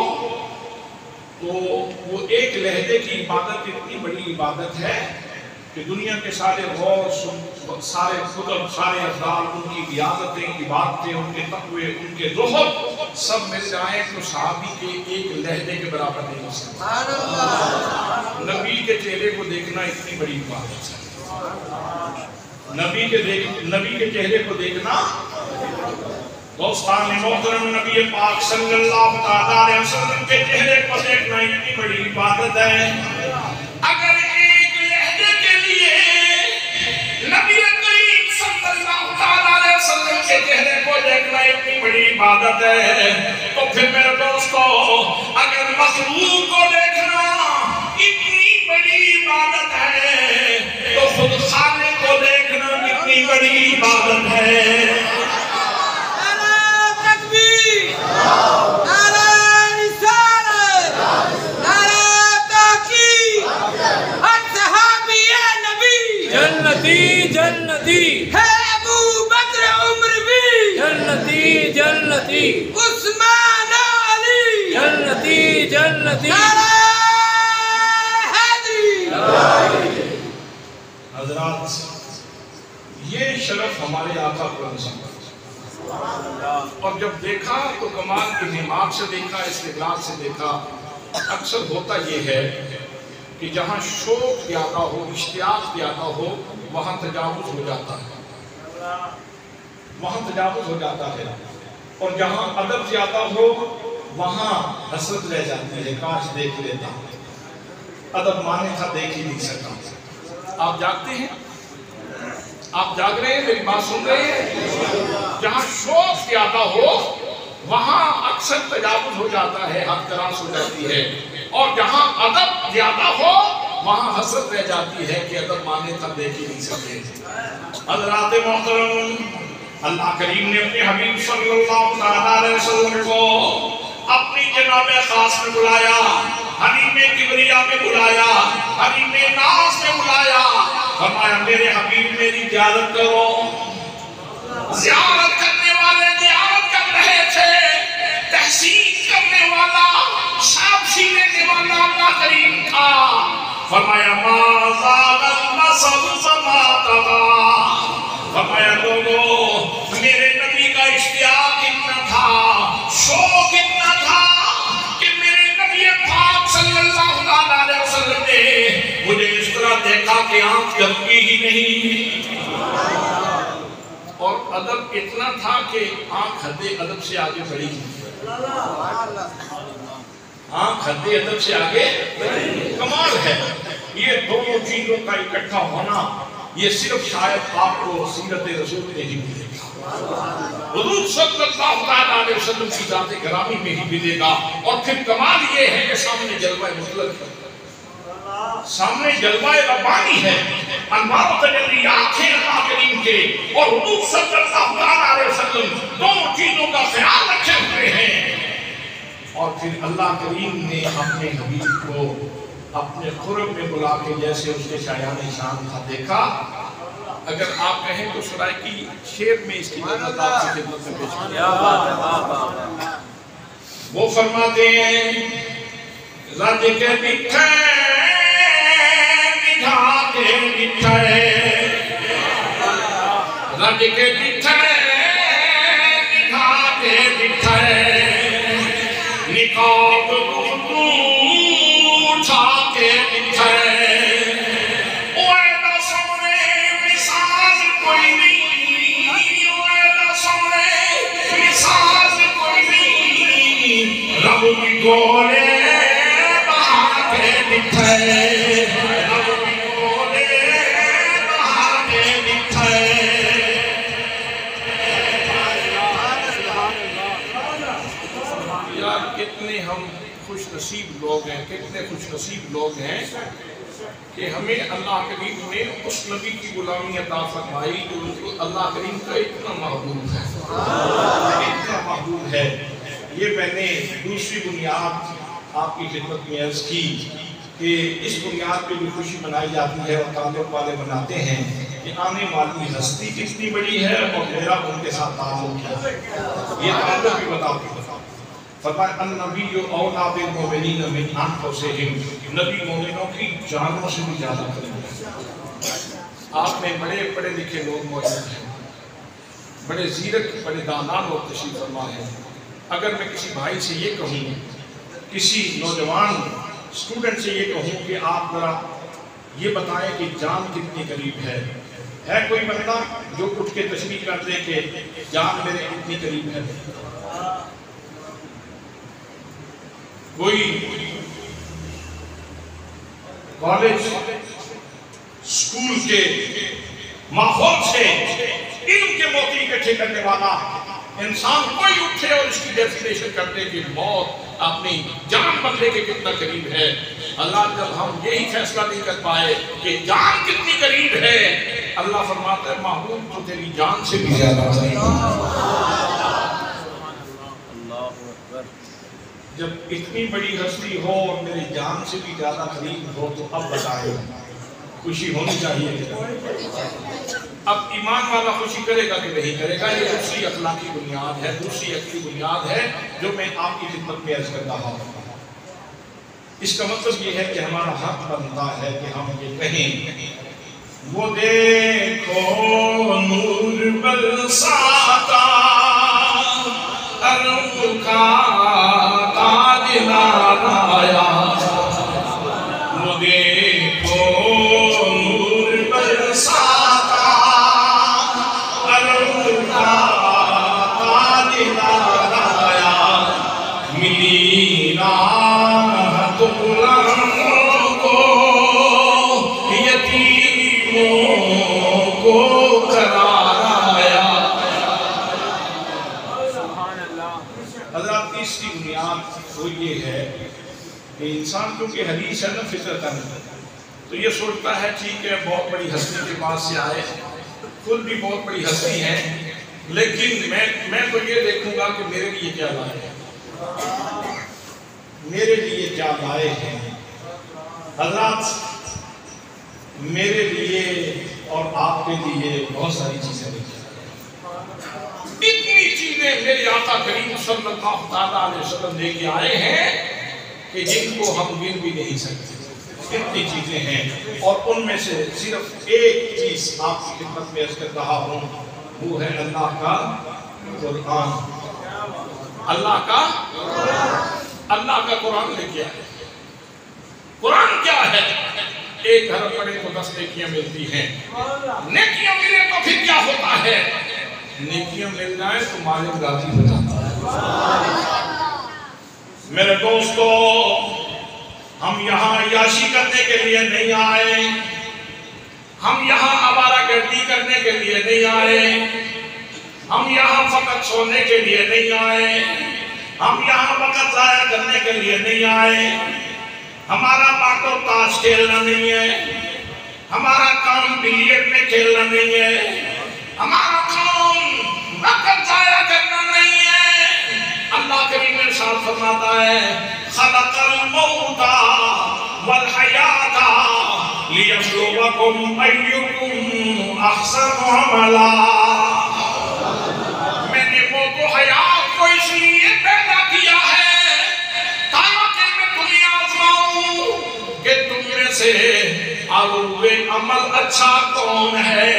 تو وہ ایک لہجے کی عبادت اتنی بڑی عبادت ہے کہ دنیا کے سارے غور، سارے خطب، سارے افضال، ان کی قیادتیں، عبادتیں، ان کے تقوی، ان کے زہد سب مل جائیں تو صحابی کے ایک لہجے کے برابر نہیں ہو سکتا۔ نبی کے چہرے کو دیکھنا اتنی بڑی عبادت ہے، نبی کے چہرے کو دیکھنا، دوستان محترم، نبی پاک صلی اللہ علیہ وسلم کے چہرے کو دیکھنا اتنی بڑی عبادت ہے۔ اگر ایک لہجے کے لیے نبی کریم صلی اللہ علیہ وسلم کے چہرے کو دیکھنا اتنی بڑی عبادت ہے، تو پھر میرے دوستو اگر مخلوق کو دیکھنا اتنی بڑی عبادت ہے تو خود خالق کو دیکھنا اتنی بڑی عبادت ہے۔ جنتی جنتی ہے ابو بکر عمر بھی جنتی جنتی عثمان علی جنتی جنتی نعرہ حیدری۔ حضرات، یہ شرف ہمارے آقا کو نصیب ہے، اور جب دیکھا تو کمال کی نعمات سے دیکھا، استقلال سے دیکھا۔ اکثر ہوتا یہ ہے کہ جہاں شوق زیادہ ہو، اشتیاق زیادہ ہو، وہاں تجاوز ہو جاتا ہے، وہاں تجاوز ہو جاتا ہے، اور جہاں ادب زیادہ ہو وہاں حسرت رہ جاتی ہے، کاش دیکھ لیتا، ادب مانے تھا دیکھ ہی نہیں سکا۔ آپ جاگتے ہیں؟ آپ جاگ رہے ہیں؟ میری بات سن رہے ہیں؟ جہاں شوق زیادہ ہو وہاں اکثر تجاوز ہو جاتا ہے، حد کراس ہو جاتی ہے، اور جہاں ادب زیادہ ہو وہاں حسرت رہ جاتی ہے کہ ادب مانے تھا دیکھ ہی نہیں سکے۔ حضرات محترم، اللہ کریم نے اپنے حبیب صلی اللہ علیہ وسلم کو اپنی جناب خاص میں بلایا، حریم کبریا میں بلایا، حریم ناز میں بلایا، فرمایا میرے حبیب میری زیارت کرو۔ زیارت کرنے والے زیارت کر رہے تھے، تحسین کرنے والا، شابشی لینے والا اللہ کریم تھا۔ فرمایا ما زال النسب فما طغى، فرمایا لوگو میرے نبی کا اشتیاق اتنا تھا، شوق اتنا تھا کہ میرے نبی پاک صلی اللہ علیہ وسلم نے مجھے اس طرح دیکھا کہ آنکھ جھپکی ہی نہیں، اور ادب اتنا تھا کہ آنکھ حد ادب سے آگے بڑھی، آنکھ حد ادب سے آگے کمال ہے۔ یہ دونوں چیزوں کا اکٹھا ہونا یہ صرف شاید آپ کو سیرت رسول میں ہی ملے گا، حضور صلی اللہ علیہ وسلم کی ذات گرامی میں ہی ملے گا۔ اور پھر کمال یہ ہے کہ سامنے جلوہ مطلق ہے، سامنے جلوہ ربانی ہے، انوار و تجلیات ہیں اللہ کریم کے، اور حضور صلی اللہ علیہ وسلم دونوں چیزوں کا خیال رکھے ہوئے ہیں۔ اور پھر اللہ کریم نے اپنے حبیب کو اپنے قرب میں بلا کے جیسے اس کے شایان شان تھا دیکھا۔ اگر آپ کہیں تو سرائکی شعر میں اس کی نظر آپ کی خدمت میں پیش کیا، وہ فرماتے ہیں رج کے بٹھے بجھا کے بٹھے، رج کے بٹھے بجھا کے بٹھے، نقاب اٹھا کے بٹھے، اوہ سامنے مثال کوئی نہیں، اوہ سامنے مثال کوئی نہیں، رب بھی گولے بہا کے بٹھے، رب بھی گولے بہا کے بٹھے۔ یار کتنے ہم خوش نصیب لوگ ہیں، کتنے خوش نصیب لوگ ہیں کہ ہمیں اللہ کریم نے اس نبی کی غلامی عطا فرمائی جو اللہ کریم کا اتنا محبوب ہے، اتنا محبوب ہے۔ یہ میں نے دوسری بنیاد آپ کی خدمت میں عرض کی کہ اس بنیاد پہ بھی خوشی منائی جاتی ہے اور تعلق والے مناتے ہیں کہ آنے والی ہستی کتنی بڑی ہے اور میرا ان کے ساتھ تعلق کیا ہے، یہ تعلق بھی بتاتے ہیں۔ فرمایا النبی اولیٰ بالمؤمنین من انفسہم، نبی مومنوں کی جانوں سے بھی زیادہ قریب ہے۔ آپ میں بڑے پڑھے لکھے لوگ موجود ہیں، بڑے زیرک بڑے دانا لوگ تشریف فرما ہیں۔ اگر میں کسی بھائی سے یہ کہوں، کسی نوجوان اسٹوڈنٹ سے یہ کہوں کہ آپ ذرا یہ بتائیں کہ جان کتنی قریب ہے کوئی بندہ جو اٹھ کے تشریح کر دے کہ جان میرے کتنی قریب ہے؟ کوئی کالج اسکول کے ماحول سے علم کے موتی اکٹھے کرنے والا انسان کوئی اٹھے اور اس کی ڈیفینیشن کرتے کہ موت اپنی جان بندے کے کتنا قریب ہے۔ اللہ جب ہم یہی فیصلہ نہیں کر پائے کہ جان کتنی قریب ہے، اللہ فرماتا ہے محبوب تو تیری جان سے بھی زیادہ قریب ہے۔ جب اتنی بڑی ہستی ہو اور میری جان سے بھی زیادہ قریب ہو تو اب بتائیں خوشی ہونی چاہیے۔ اب ایمان والا خوشی کرے گا کہ نہیں کرے گا، یہ دوسری اخلاقی بنیاد ہے، دوسری عقلی بنیاد ہے جو میں آپ کی خدمت میں عرض کر رہا ہوں۔ اس کا مطلب یہ ہے کہ ہمارا حق بنتا ہے کہ ہم یہ کہیں وہ دیکھو نور برساتا عرب کا تاج لایا، وہ دیکھو نور برساتا عرب کا تاج لایا، ملی راحت غلاموں کو یتیموں کو قرار آیا۔ حضرات تیسری بنیاد وہ یہ ہے کہ انسان کیونکہ حدیث ہے نا فطرتاً، تو یہ سوچتا ہے ٹھیک ہے بہت بڑی ہستی کے پاس سے آئے، خود بھی بہت بڑی ہستی ہے، لیکن میں تو یہ دیکھوں گا کہ میرے لیے کیا لائے ہیں، میرے لیے کیا لائے ہیں۔ حضرات میرے لیے اور آپ کے لیے بہت ساری چیزیں لکھی ہیں، اتنی چیزیں میرے آقا کریم صلی اللہ علیہ وسلم لے کے آئے ہیں کہ جن کو ہم گن بھی نہیں سکتے، اتنی چیزیں ہیں، اور ان میں سے صرف ایک چیز آپ کی خدمت میں عرض کر رہا ہوں، وہ ہے اللہ کا قرآن۔ اللہ کا قرآن لے کے آئے۔ قرآن کیا ہے؟ ایک حرف پڑھے تو 10 نیکیاں ملتی ہیں، نیکیاں ملے تو پھر کیا ہوتا ہے؟ نیکیاں مل جائیں تو مالک راضی ہو جاتا ہے۔ میرے دوستو، ہم یہاں عیاشی کرنے کے لیے نہیں آئے، ہم یہاں آوارہ گردی کرنے کے لیے نہیں آئے، ہم یہاں فقط سونے کے لیے نہیں آئے، ہم یہاں وقت ضائع کرنے کے لیے نہیں آئے، ہمارا باتو تاش کھیلنا نہیں ہے، ہمارا کام بلیئرڈ میں کھیلنا نہیں ہے، ہمارا کام وقت ضائع کرنا نہیں ہے۔ اللہ کریم ارشاد فرماتا ہے خلق الموت والحیات لیبلوکم ایکم احسن عملا۔ میں نے موت و حیات کو اس لیے پیدا کیا ہے تاکہ میں تمہیں آزماؤں کہ تم میں سے اول عمل اچھا کون ہے۔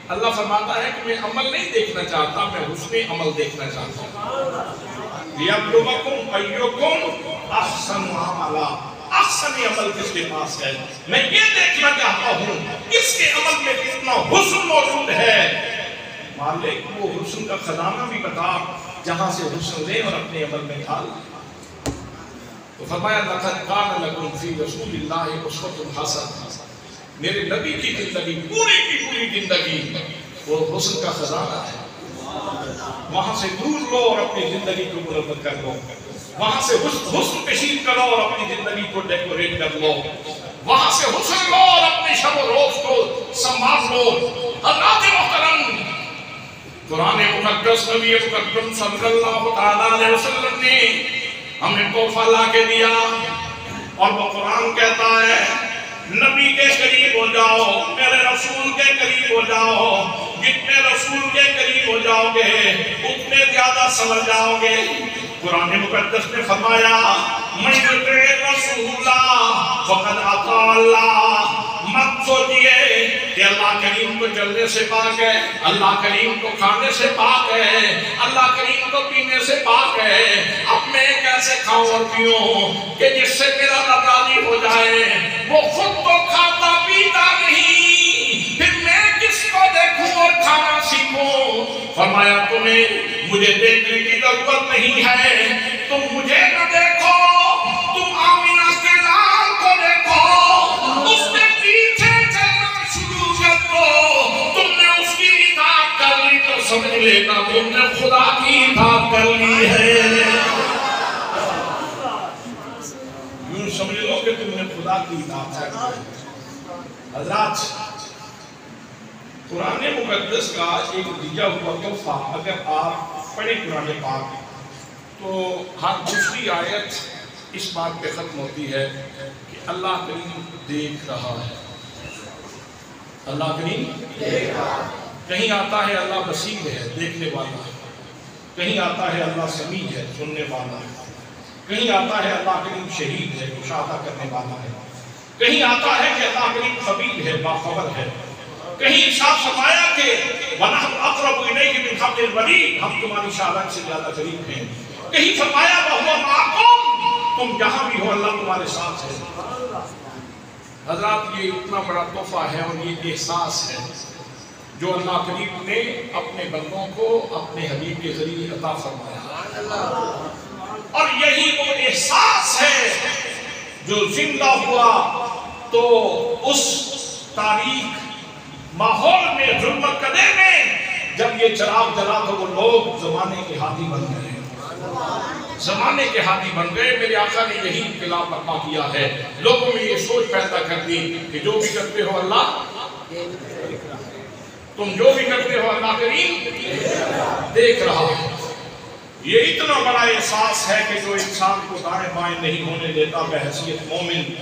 اللہ فرماتا ہے کہ میں عمل نہیں دیکھنا چاہتا، میں حسن عمل دیکھنا چاہتا ہوں۔ لیبلوکم ایکم احسن عملا، احسن عمل کس کے پاس ہے، میں یہ دیکھنا چاہتا ہوں اس کے عمل میں کتنا حسن موجود ہے۔ مالک وہ حسن کا خزانہ بھی بتا جہاں سے حسن لے اور اپنے عمل میں ڈال۔ تو فرمایا لقد کان لکم فی رسول اللہ اسوۃ حسنہ، میرے نبی کی زندگی پوری کی پوری زندگی وہ حسن کا خزانہ ہے۔ وہاں سے نور لو اور اپنی زندگی کو منور کر لو، وہاں سے حسن تشریف کرو اور اپنی زندگی کو ڈیکوریٹ کر لو، وہاں سے حسن لو اور اپنے شب و روز کو سنبھال لو۔ حضرات محترم، قرآن مقدس نبی مکرم صلی اللہ علیہ وسلم نے ہمیں تحفہ لا کے دیا، اور وہ قرآن کہتا ہے نبی کے قریب ہو جاؤ، میرے رسول کے قریب ہو جاؤ، جتنے رسول کے قریب ہو جاؤ گے اتنے زیادہ سمجھ جاؤ گے۔ قرآن مقدس نے فرمایا من یطع الرسول فقد اطاع اللہ۔ مت سوچئے کہ اللہ کریم کو چلنے سے پاک ہے، اللہ کریم کو کھانے سے پاک ہے، اللہ کریم کو پینے سے پاک ہے، اب میں کیسے کھاؤں اور پیوں کہ جس سے میرا رب راضی ہو جائے؟ وہ خود تو کھاتا پیتا نہیں، پھر میں کس کو دیکھوں اور کھانا سیکھوں؟ فرمایا تمہیں مجھے دیکھنے کی ضرورت نہیں ہے، تم مجھے نہ دیکھو، تم آمینہ کے لال کو دیکھو، اس کے پیچھے چلنا شروع کر دو۔ تم نے اس کی اطاعت کر لی تو سمجھ لینا تم نے خدا کی اطاعت کر لی ہے، یوں سمجھ لو کہ تم نے خدا کی اطاعت کر لی ہے۔ حضرات، قرآن مقدس کا ایک دیا ہوا تحفہ اگر آپ پڑھیں قرآن پاک تو ہر دوسری آیت اس بات پہ ختم ہوتی ہے کہ اللہ کریم دیکھ رہا ہے، اللہ کریم دیکھ رہا ہے۔ کہیں آتا ہے اللہ بصیر ہے، دیکھنے والا ہے، کہیں آتا ہے اللہ سمیع ہے، سننے والا ہے، کہیں آتا ہے اللہ کریم شہید ہے، مشاہدہ کرنے والا ہے، کہیں آتا ہے کہ اللہ کریم خبیر ہے، باخبر ہے، کہیں ارشاد فرمایا کہ وَنَحْنُ أَقْرَبُ إِلَيْكِ مِنْ حَبْلِ الْوَرِيدِ، ہم تمہاری شاہدہ سے زیادہ قریب ہیں، کہیں فرمایا وَهُوَ مَعَكُمْ، تم جہاں بھی ہو اللہ تمہارے ساتھ ہے۔ حضرات، یہ اتنا بڑا تحفہ ہے اور یہ احساس ہے جو اللہ کریم نے اپنے بندوں کو اپنے حبیب کے ذریعے عطا فرمایا، اور یہی وہ احساس ہے جو زندہ ہوا تو اس تاریخ ماحول میں ظلمت قدے میں جب یہ چراغ جلا تو وہ لوگ زمانے کے ہادی بن گئے، زمانے کے ہادی بن گئے۔ میرے آقا نے یہی انقلاب برپا کیا ہے، لوگوں میں یہ سوچ پیدا کر دی کہ جو بھی کرتے ہو اللہ، تم جو بھی کرتے ہو اللہ کریم دیکھ رہا ہے۔ یہ اتنا بڑا احساس ہے کہ جو انسان کو دائیں بائیں نہیں ہونے دیتا بحیثیت مومن۔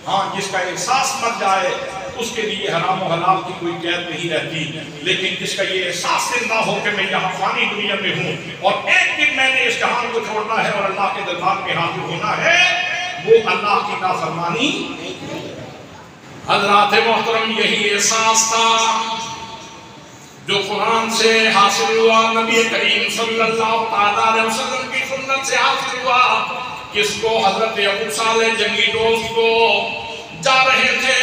ہاں، جس کا احساس مر جائے اس کے لیے حرام و حلال کی کوئی قید نہیں رہتی، لیکن جس کا یہ احساس زندہ ہو کہ میں یہاں فانی دنیا میں ہوں اور ایک دن میں نے اس جہان کو چھوڑنا ہے اور اللہ کے دربار میں حاضر ہونا ہے، وہ اللہ کی نافرمانی۔ حضرات محترم، یہی احساس تھا جو قرآن سے حاصل ہوا، نبی کریم صلی اللہ علیہ وسلم کی سنت سے حاصل ہوا۔ کس کو؟ حضرت ابو صالح جنگی دوست کو، جا رہے تھے،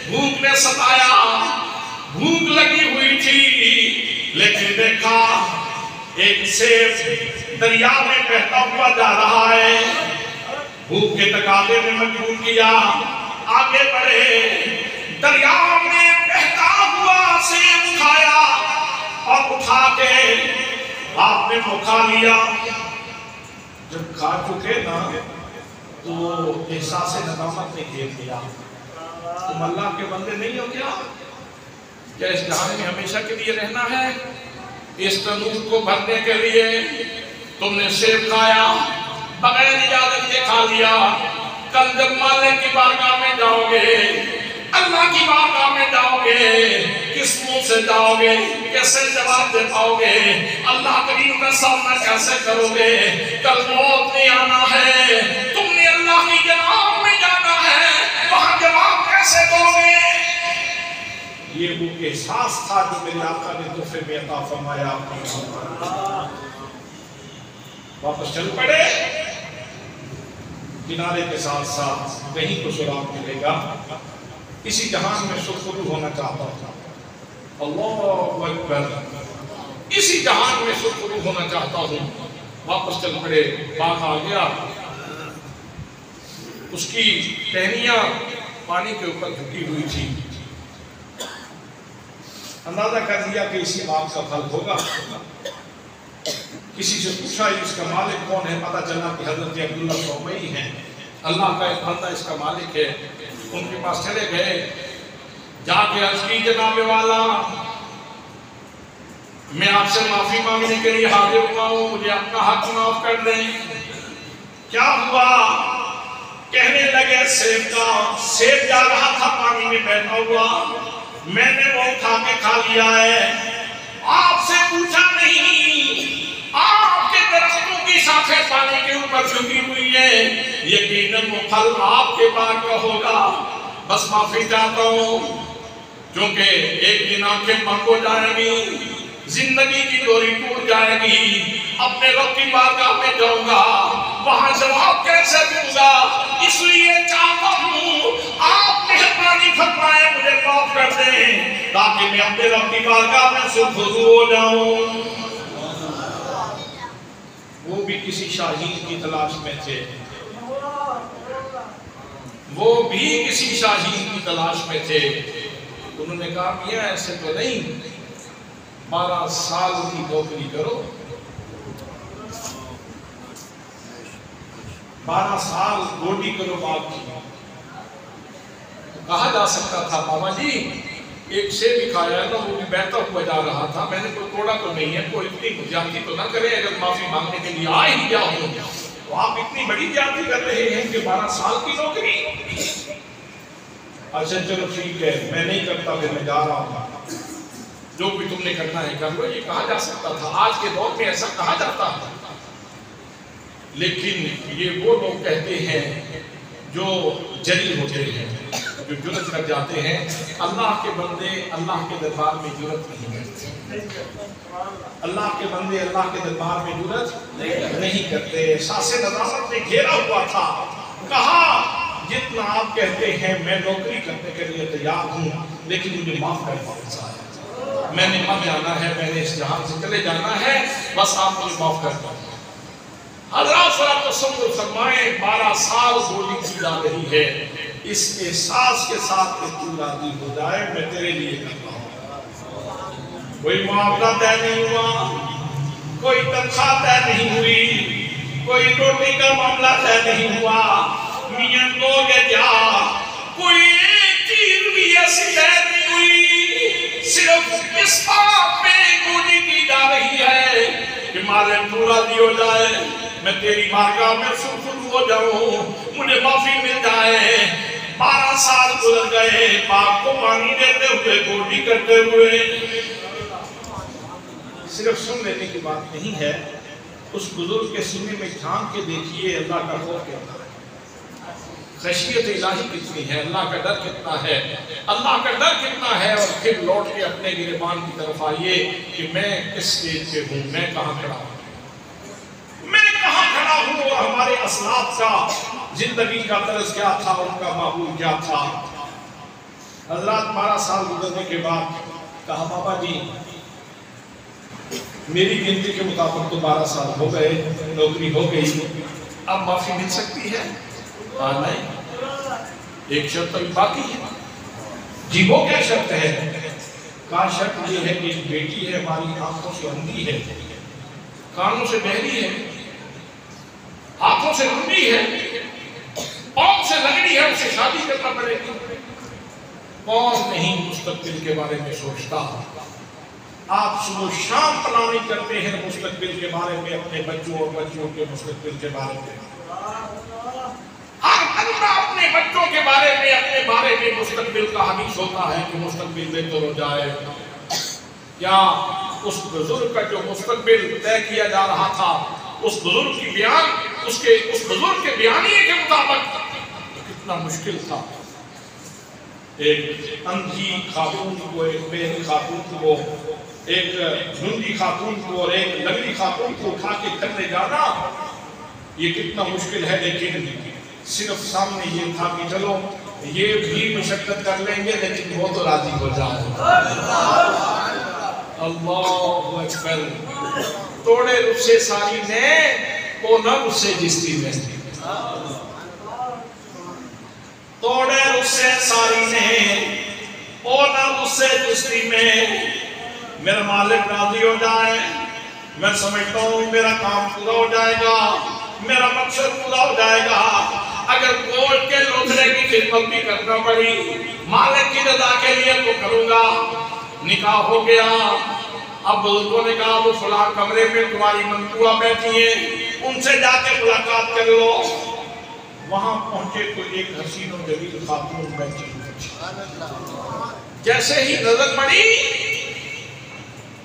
بھوک نے ستایا، بھوک لگی ہوئی تھی، لیکن دیکھا ایک سیب دریا میں بہتا ہوا جا رہا ہے، بھوک کے تقاضے میں مجبور کیا، آگے بڑھے، دریا میں بہتا ہوا سیب کھایا اور اٹھا کے آپ نے وہ کھا لیا۔ جب کھا چکے نا تو احساس ندامت نے گھیر لیا، تم اللہ کے بندے نہیں ہو کیا؟ کیا اس جہان میں ہمیشہ کے لیے رہنا ہے؟ اس تنور کو بھرنے کے لیے تم نے سیب کھایا، بغیر اجازت کے کھا لیا، کل جب مالک کی بارگاہ میں جاؤ گے، اللہ کی بارگاہ میں جاؤ گے، کس منہ سے جاؤ گے؟ کیسے جواب دے پاؤ گے؟ اللہ کریم کا سامنا کیسے کرو گے؟ کل موت نہیں آنا ہے، تم نے اللہ کی جناب میں جانا ہے، وہاں جواب کیسے دو گے؟ یہ وہ احساس تھا جو میرے آقا نے تحفے میں عطا فرمایا۔ واپس چل پڑے، کنارے کے ساتھ ساتھ کہیں کو سراغ ملے گا، اسی جہان میں سرخرو ہونا چاہتا تھا۔ اللہ اکبر، اسی جہان میں سرخرو ہونا چاہتا ہوں۔ واپس چل پڑے، باغ آ گیا، اس کی ٹہنیاں پانی کے اوپر جھکی ہوئی تھی، اندازہ کر لیا کہ اسی باغ کا پھل ہوگا۔ کسی سے پوچھا اس کا مالک کون ہے، پتہ چلا کہ حضرت عبداللہ صومعی ہیں، اللہ کا ایک بندہ اس کا مالک ہے۔ ان کے پاس چلے گئے، جا کے عرض کی جناب والا، میں آپ سے معافی مانگنے کے لیے حاضر ہوا ہوں، مجھے اپنا حق معاف کر دیں۔ کیا ہوا؟ کہنے لگے سیب جا رہا تھا پانی میں بیٹھا ہوا، میں نے وہ اٹھا کے کھا لیا ہے۔ آپ سے پوچھا نہیں، آپ کے درختوں کی شاخیں پانی کے اوپر جھکی ہوئی ہیں، یقیناً وہ پھل آپ کے باغ کا ہوگا۔ بس معافی چاہتا ہوں، کیونکہ ایک دن آنکھیں بند ہو جائیں گی، زندگی کی ڈوری ٹوٹ جائے گی، اپنے رب کی بارگاہ میں جاؤں گا، وہاں جواب کیسے دوں گا؟ اس لیے چاہتا ہوں آپ مہربانی فرمائیں مجھے معاف کر دیں، تاکہ میں اپنے رب کی بارگاہ میں سرخرو ہو جاؤں۔ وہ بھی کسی شاہین کی تلاش میں تھے، وہ بھی کسی شاہین کی تلاش میں تھے۔ انہوں نے کہا میاں ایسے تو نہیں، 12 سال کی نوکری کرو، 12 سال گوڈی کرو باپ کی۔ کہا جا سکتا تھا بابا جی ایک سیب بھی کھایا ہے نا، وہ بھی بہتا ہوا جا رہا تھا، میں نے کوئی توڑا تو نہیں ہے، کوئی اتنی زیادتی تو نہ کرے، اگر معافی مانگنے کے لیے آئے ہی جاؤ تو آپ اتنی بڑی زیادتی کر رہے ہیں کہ 12 سال کی نوکری۔ اچھا چلو ٹھیک ہے، میں نہیں کرتا، پھر میں جا رہا ہوں، جو بھی تم نے کرنا ہے کر لو، یہ کہا جا سکتا تھا، آج کے دور میں ایسا کہا جاتا ہے۔ لیکن یہ وہ لوگ کہتے ہیں جو جری ہوتے ہیں، جو جرت کر جاتے ہیں۔ اللہ کے بندے اللہ کے دربار میں جرت نہیں کرتے، اللہ کے بندے اللہ کے دربار میں جرت نہیں کرتے۔ احساس ندامت نے گھیرا ہوا تھا، کہا جتنا آپ کہتے ہیں میں نوکری کرنے کے لیے تیار ہوں، لیکن مجھے معاف کر دیں، میں نے مر جانا ہے، میں نے اس جہان سے چلے جانا ہے، بس آپ مجھے معاف کر دیں۔ حضرات ذرا تصور فرمائیں، 12 سال گولی کی جا رہی ہے، اس احساس کے ساتھ کہ تو راضی ہو جائے، میں تیرے لیے کرتا ہوں۔ کوئی معاملہ طے نہیں ہوا، کوئی تنخواہ طے نہیں ہوئی، کوئی روٹی کا معاملہ طے نہیں ہوا، میاں لوگے جا کوئی ایک چیز بھی ایسی طے نہیں ہوئی، صرف اس بات میں گولی کی جا رہی ہے کہ مالے تو راضی ہو جائے، میں تیری بارگاہ میں سرخرو ہو جاؤں، مجھے معافی مل جائے۔ 12 سال گزر گئے، باپ کو پانی دیتے ہوئے، گوڈی کرتے ہوئے۔ صرف سن لینے کی بات نہیں ہے، اس بزرگ کے سینے میں جھانک کے دیکھیے اللہ کا خوف کیا ہے، خشیت الہی کتنی ہے، اللہ کا ڈر کتنا ہے، اللہ کا ڈر کتنا ہے، اور پھر لوٹ کے اپنے گریبان کی طرف آئیے کہ میں کس سٹیج پہ ہوں، میں کہاں کھڑا ہوں، میں کہاں کھڑا ہوں، اور ہمارے اسلاف کا زندگی کا طرز کیا تھا، ان کا معمول کیا تھا۔ حضرات 12 سال گزرنے کے بعد کہا بابا جی میری گنتی کے مطابق تو 12 سال ہو گئے، نوکری ہو گئی، اب معافی مل سکتی ہے؟ نہیں، ایک شرط ابھی باقی ہے۔ جی وہ کیا شرط ہے؟ کہا شرط یہ ہے کہ ایک بیٹی ہے ہماری، آنکھوں سے اندھی ہے، کانوں سے بہری ہے، ہاتھوں سے لمبی ہے، پاؤں سے لگڑی ہے، اسے شادی کرنا پڑے گی۔ کون نہیں مستقبل کے بارے میں سوچتا؟ آپ صبح شام پلاننگ کرتے ہیں مستقبل کے بارے میں، اپنے بچوں اور بچوں کے مستقبل کے بارے میں، ہر بندہ اپنے بچوں کے بارے میں، اپنے بارے میں مستقبل کا حدیث ہوتا ہے کہ مستقبل بہتر ہو جائے۔ کیا اس بزرگ کا جو مستقبل طے کیا جا رہا تھا، اس بزرگ کی بیان، اس بزرگ کے بیانیے کے مطابق کتنا مشکل تھا؟ ایک اندھی خاتون کو، ایک بہری خاتون کو، ایک گھنڈی خاتون کو اور ایک لنگڑی خاتون کو اٹھا کے گھر لے جانا، یہ کتنا مشکل ہے۔ لیکن صرف سامنے یہ تھا کہ چلو یہ بھی مشقت کر لیں گے، لیکن وہ تو راضی ہو جائے۔ اللہ اکبر۔ توڑے رسے ساری نے، وہ نہ رسے جستی میں، توڑے رسے ساری نے، وہ نہ رسے جستی میں، میرا مالک راضی ہو جائے، میں سمجھتا ہوں میرا کام پورا ہو جائے گا، میرا مقصد پورا ہو جائے گا۔ اگر کوٹ کے لوٹنے کی خدمت بھی کرنا پڑی، مالک کی رضا کے لیے تو کروں گا۔ نکاح ہو گیا، اب بزرگوں نے کہا وہ فلاں کمرے میں تمہاری منقوہ بیٹھی ہے، ان سے جا کے ملاقات کر لو۔ وہاں پہنچے تو ایک حسین و جمیل خاتون بیٹھی جیسے ہی نظر پڑی،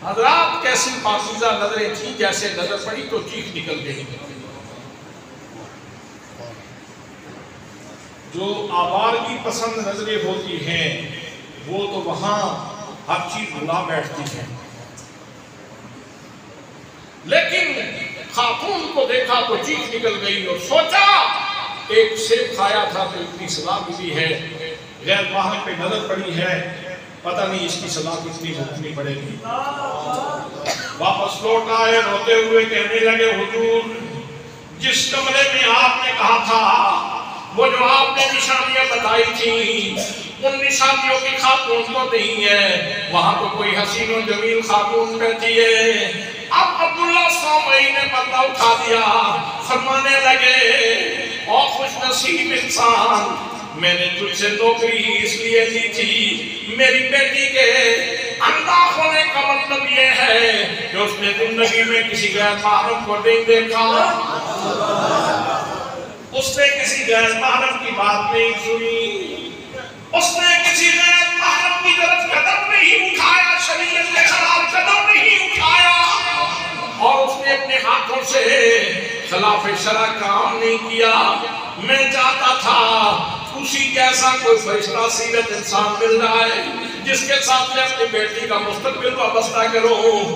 حضرات کیسی پاکیزہ نظریں تھیں، جیسے نظر پڑی تو چیخ نکل گئی۔ جو آوارگی پسند نظریں ہوتی ہیں وہ تو وہاں ہر چیز بھلا بیٹھتی ہیں، لیکن خاتون کو دیکھا تو چیخ نکل گئی اور سوچا ایک سیب کھایا تھا تو اتنی سزا ملی ہے، غیر محرم پہ نظر پڑی ہے، پتہ نہیں اس کی سزا کتنی بھگتنی پڑے گی۔ واپس لوٹ آئے روتے ہوئے کہنے لگے حضور جس کمرے میں آپ نے کہا تھا وہ جو آپ نے نشانیاں بتائی تھیں ان نشانیوں کی خاتون تو نہیں ہے، وہاں تو کوئی حسین و جمیل خاتون بیٹھی ہے۔ اب عبداللہ سامعی نے پردہ اٹھا دیا، فرمانے لگے او خوش نصیب انسان، میں نے تجھ سے نوکری اس لیے دی تھی، میری بیٹی کے اندھا ہونے کا مطلب یہ ہے کہ اس نے زندگی میں کسی غیر محرم کو نہیں دیکھا، اس نے کسی غیر محرم کی بات نہیں سنی، اس نے کسی غیر محرم کی طرف قدم نہیں اٹھایا، شریعت کے خلاف قدم نہیں اٹھایا، اور اس نے اپنے ہاتھوں سے خلاف شرع کام نہیں کیا۔ میں چاہتا تھا اسی جیسا کوئی فرشتہ سیرت انسان مل رہا ہے جس کے ساتھ میں اپنی بیٹی کا مستقبل وابستہ کروں۔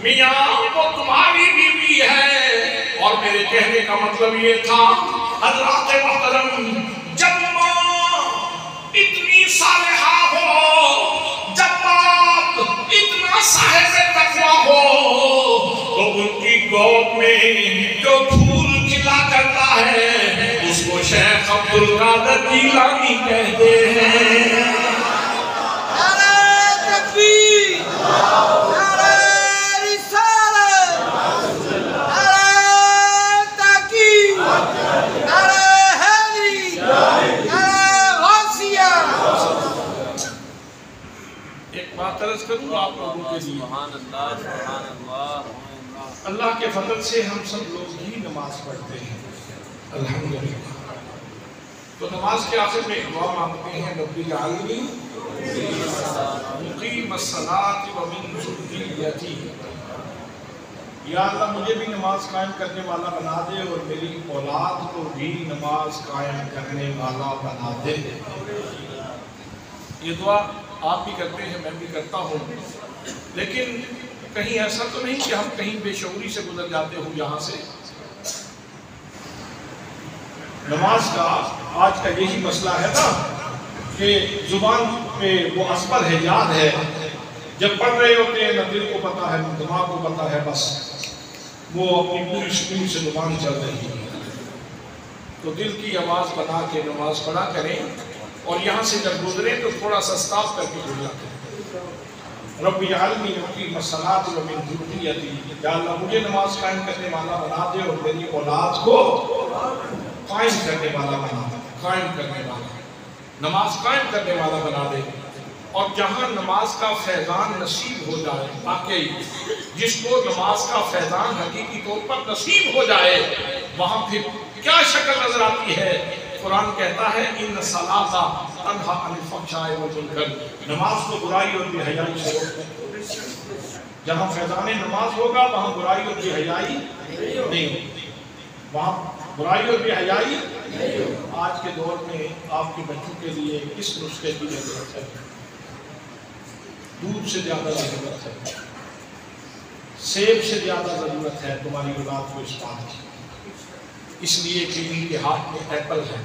میاں وہ تمہاری بیوی ہے، اور میرے کہنے کا مطلب یہ تھا حضرات محترم جب ماں اتنی صالحہ ہو، جب باپ اتنا صاحب تقویٰ ہو، تو ان کی گود میں جو پھول کھلا کرتا ہے اس کو شیخ عبدالقادر جیلانی کہتے ہیں۔ نعرہ تکبیر، نعرہ رسالت، نعرہ تحقیق، نعرہ حیدری، نعرہ غوثیہ۔ ایک بات عرض کروں آپ لوگوں کے لیے، سبحان اللہ، سبحان اللہ۔ اللہ کے فضل سے ہم سب لوگ ہی نماز پڑھتے ہیں الحمدللہ، تو نماز کے آخر میں دعا مانگتے ہیں رب اجعلنی مقیم الصلاۃ ومن ذریتی، یا اللہ مجھے بھی نماز قائم کرنے والا بنا دے اور میری اولاد کو بھی نماز قائم کرنے والا بنا دے۔ یہ دعا آپ بھی کرتے ہیں، میں بھی کرتا ہوں، لیکن کہیں ایسا تو نہیں کہ ہم کہیں بے شعوری سے گزر جاتے ہوں یہاں سے۔ نماز کا آج کا یہی مسئلہ ہے نا کہ زبان پہ وہ اسپل ہے، یاد ہے، جب پڑھ رہے ہوتے ہیں نہ دل کو پتا ہے نہ دماغ کو پتا ہے، بس وہ اپنی پوری سکون سے زبان چل رہی ہے۔ تو دل کی آواز بنا کے نماز پڑھا کریں، اور یہاں سے جب گزریں تو تھوڑا سا سٹاپ کر کے گزرا کریں۔ رب اجعلنی مقیم الصلاۃ ومن ذریتی، یا اللہ مجھے نماز قائم کرنے والا بنا دے اور میری اولاد کو قائم کرنے والا بنا دے، قائم کرنے والا، نماز قائم کرنے والا بنا دے۔ اور جہاں نماز کا فیضان نصیب ہو جائے، واقعی جس کو نماز کا فیضان حقیقی طور پر نصیب ہو جائے، وہاں پھر کیا شکل نظر آتی ہے؟ قرآن کہتا ہے ان الصلاۃ تنہی عن الفحشاء والمنکر، نماز کو برائی اور بے حیائی سے روکتی ہے۔ جہاں فیضان نماز ہوگا وہاں برائی اور بے حیائی نہیں ہوگی، وہاں برائی اور بے حیائی نہیں ہوگی۔ آج کے دور میں آپ کے بچوں کے لیے کس نسخے کی ضرورت ہے؟ دودھ سے زیادہ ضرورت ہے، سیب سے زیادہ ضرورت ہے تمہاری اولاد کو اس بات کی، اس لیے کہ ان کے ہاتھ میں ایپل ہے،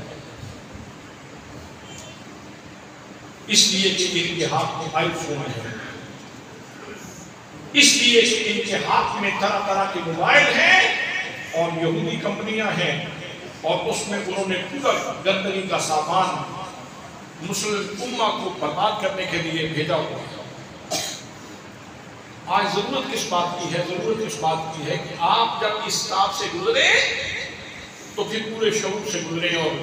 اس لیے کہ ان کے ہاتھ میں آئی فون ہے، اس لیے کہ ان کے ہاتھ میں طرح طرح کے موبائل ہیں اور یہودی کمپنیاں ہیں، اور اس میں انہوں نے پورا گندگی کا سامان مسلم امہ کو برباد کرنے کے لیے بھیجا ہوا ہے۔ آج ضرورت کس بات کی ہے؟ ضرورت اس بات کی ہے کہ آپ جب اس کتاب سے گزرے تو پھر پورے شعور سے گزرے اور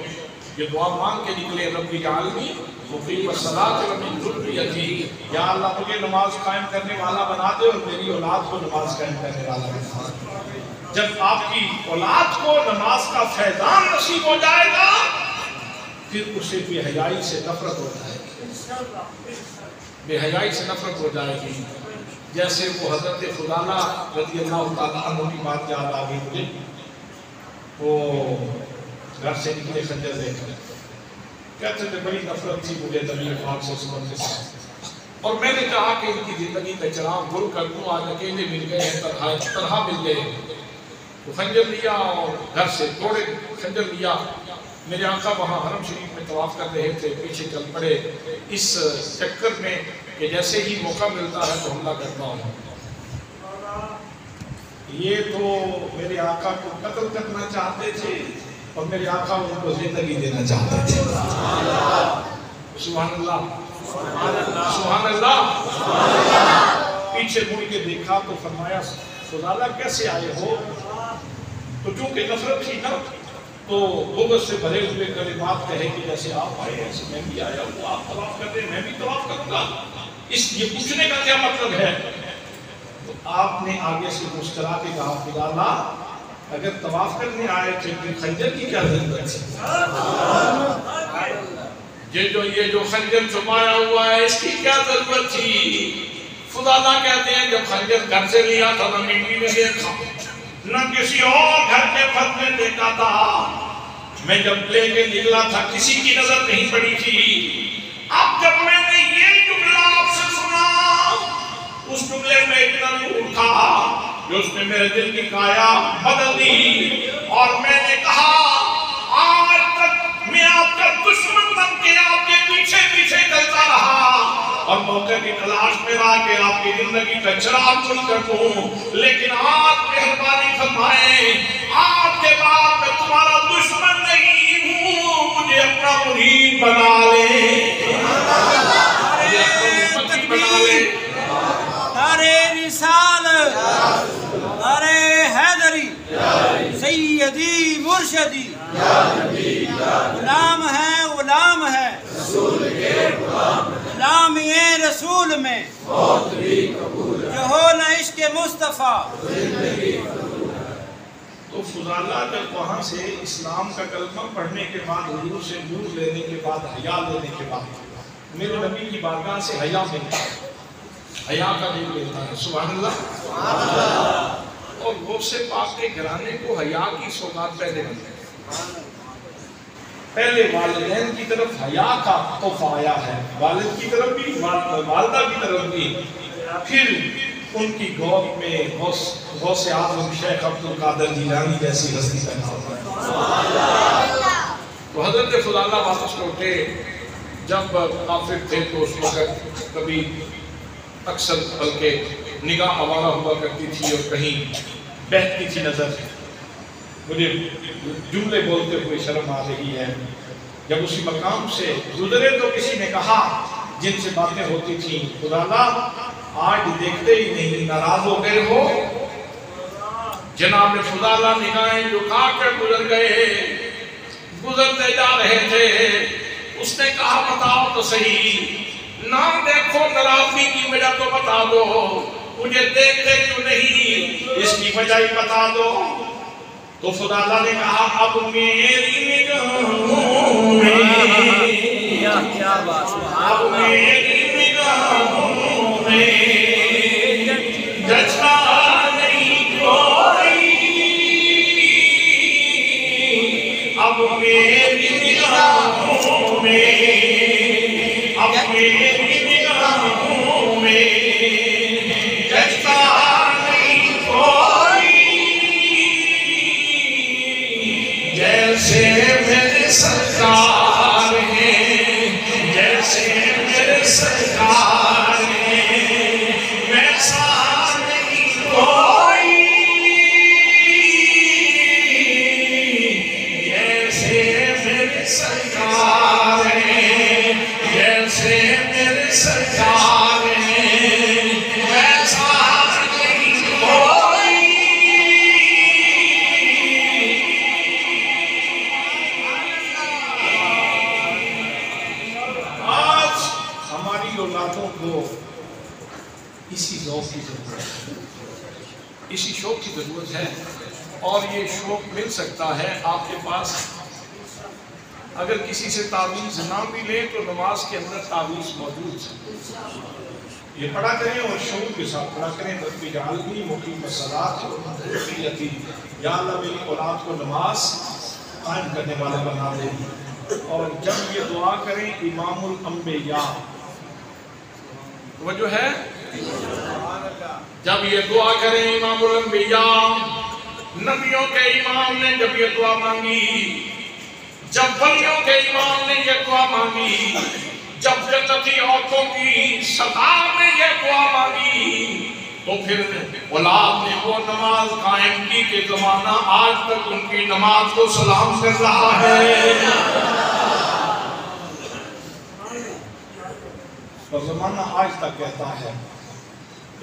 یہ دعا مانگ کے نکلے، رب اجعلنی مقیم الصلاۃ ومن ذریتی، یا اللہ مجھے نماز قائم کرنے والا بنا دے اور میری اولاد کو نماز قائم کرنے والا بنا دے۔ جب آپ کی اولاد کو نماز کا فیضان نصیب ہو جائے گا پھر اسے بے حیائی سے نفرت ہو جائے گی، بے حیائی سے نفرت ہو جائے گی۔ جیسے وہ حضرت فضالہ رضی اللہ تعالیٰ عنہ کی بات یاد آ گئی مجھے، وہ گھر سے نکلے خنجر لے کر، کہتے تھے بڑی نفرت تھی مجھے نبی پاک صلی اللہ علیہ وسلم کے ساتھ، اور میں نے کہا کہ ان کی زندگی کا چراغ گل کر دوں، آج اکیلے مل گئے ہیں، طرح مل گئے ہیں۔ تو خنجر لیا اور گھر سے توڑے خنجر لیا۔ میرے آقا وہاں حرم شریف میں طواف کر رہے تھے، پیچھے چل پڑے اس چکر میں کہ جیسے ہی موقع ملتا ہے تو حملہ کرتا ہوں۔ یہ تو میرے آقا کو قتل کرنا چاہتے تھے اور میرے آقا ان کو زندگی دینا چاہتے تھے۔ سبحان اللہ، سبحان اللہ۔ پیچھے مڑ کے دیکھا تو فرمایا فضالہ کیسے آئے ہو؟ تو چونکہ نفرت تھی نا تو بغض سے بھرے ہوئے کلمات کہے کہ جیسے آپ آئے ایسے میں بھی آیا ہوں، آپ طواف کرتے ہیں میں بھی طواف کروں گا، یہ پوچھنے کا کیا مطلب ہے؟ تو آپ نے آگے سے مسکرا کے کہا فضالہ اگر طواف کرنے آئے تھے پھر خنجر کی کیا ضرورت تھی؟ یہ جو خنجر چھپایا ہوا ہے اس کی کیا ضرورت تھی؟ فضالہ کہتے ہیں جب خنجر گھر سے لیا تھا نہ مٹی میں دیکھا نہ کسی اور گھر کے پھل میں دیکھا تھا، میں جب لے کے نکلا تھا کسی کی نظر نہیں پڑی تھی۔ اب جب میں نے یہ جملہ آپ سے سنا اس جملے میں اتنا نور تھا جو اس نے میرے دل کی کایا بدل دی، اور میں نے کہا آج تک میں آپ کا دشمن بن کے آپ کے پیچھے پیچھے چلتا رہا اور موقع کی تلاش میں رہا کہ آپ کی زندگی کا چراغ روشن کر دوں، لیکن آپ مہربانی فرمائیں آپ کے بعد میں تمہارا دشمن نہیں ہوں، مجھے اپنا مرید بنا لیں، مجھے اپنا مرید بنا لیں۔ نعرہ رسالت، نعرہ حیدری، سیدی مرشدی، غلام ہے غلام ہے غلام رسول میں جو ہو نہ عشق مصطفیٰ۔ تو فضالہ جب وہاں سے اسلام کا کلمہ پڑھنے کے بعد حضور سے نور لینے کے بعد حیا لینے کے بعد میرے نبی کی بارگاہ سے حیا ملتا ہے، حیا کا دل لیتا ہے، سبحان اللہ۔ اور غوث پاک کے گھرانے کو حیا کی سوغات پہلے ملتے ہیں، پہلے والدین کی طرف حیا کا تحفہ آیا ہے، والد کی طرف بھی والدہ کی طرف بھی، پھر ان کی گود میں غوث اعظم شیخ عبد القادر جیلانی جیسی ہستی پیدا ہوئی۔ تو حضرت فضالہ واپس لوٹے، جب کافر تھے تو اس وقت کبھی اکثر بلکہ نگاہ آوارہ ہوا کرتی تھی اور کہیں بہتی تھی نظر، مجھے جملے بولتے ہوئے شرم آ رہی ہے۔ جب اسی مقام سے گزرے تو کسی نے کہا جن سے باتیں ہوتی تھیں فضالہ آج دیکھتے ہی نہیں، ناراض ہو گئے ہو؟ جناب فضالہ نگاہیں جھکا کر گزر گئے، گزرتے جا رہے تھے۔ اس نے کہا بتاؤ تو صحیح، نہ دیکھو ناراضگی کی وجہ تو بتا دو، مجھے دیکھتے کیوں نہیں اس کی وجہ ہی بتا دو۔ تو فضالہ نے کہا اب میری نگاہوں میں، اب میری نگاہوں میں جچا نہیں کوئی، اب میری نگاہوں میں، اب میری نگاہوں میں جچا نہیں کوئی، جیسے میرے سرکار ہیں، جیسے میرے سرکار ہیں، ویسا نہیں کوئی، جیسے میرے سرکار ہیں، جیسے میرے سرکار ہیں، ویسا نہیں کوئی۔ آج ہماری اولادوں کو اسی ذوق کی ضرورت ہے، اسی شوق کی ضرورت ہے اور یہ شوق مل سکتا ہے آپ کے پاس، اگر کسی سے تعویذ نہ ملے تو نماز کے اندر تعویذ موجود ہے، یہ پڑھا کریں اور شعور کے ساتھ پڑھا کریں۔ رب اجعلنی مقیم الصلاۃ وذریتی، یا اللہ میری اولاد کو نماز قائم کرنے والا بنا دے۔ اور جب یہ دعا کریں امام الانبیاء، وہ جو ہے جب یہ دعا کریں امام الانبیاء، نبیوں کے امام نے جب یہ دعا مانگی، جب ولیوں کے امام نے یہ دعا مانگی، جب جنتی عورتوں کی سردار نے یہ دعا مانگی، تو پھر اولاد نے وہ نماز قائم کی کہ زمانہ آج تک ان کی نماز کو سلام کر رہا ہے، اور زمانہ آج تک کہتا ہے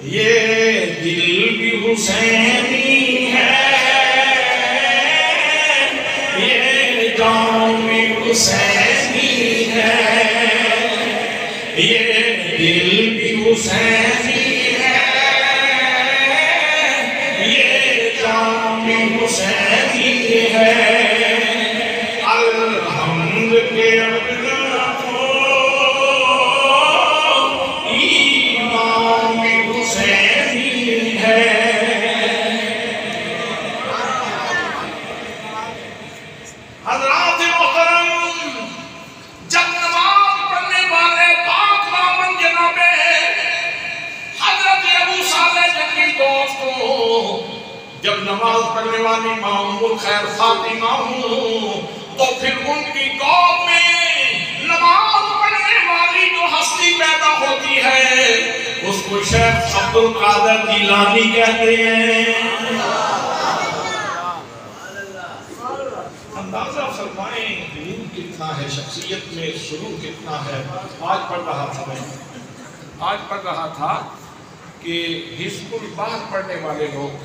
یہ دل بھی حسینی ہے، یہ جان بھی حسینی ہے، یہ دل بھی حسینی ہے، یہ جان بھی حسینی ہے، الحمد کے ابلا کو امام حسینی ہے۔ حضرات محترم، جب نماز پڑھنے والے پاک دامن جناب حضرت ابو صالح جنگی دوست ہوں، جب نماز پڑھنے والی ماں ام الخیر فاطمہ ہوں، تو پھر ان کی قوم میں نماز پڑھنے والی جو ہستی پیدا ہوتی ہے اس کو شیخ عبد القادر جیلانی کہتے ہیں۔ اندازہ فرمائیں علم کتنا ہے، شخصیت میں سرور کتنا ہے۔ آج پڑھ رہا تھا کہ حزب البحر پڑھنے والے لوگ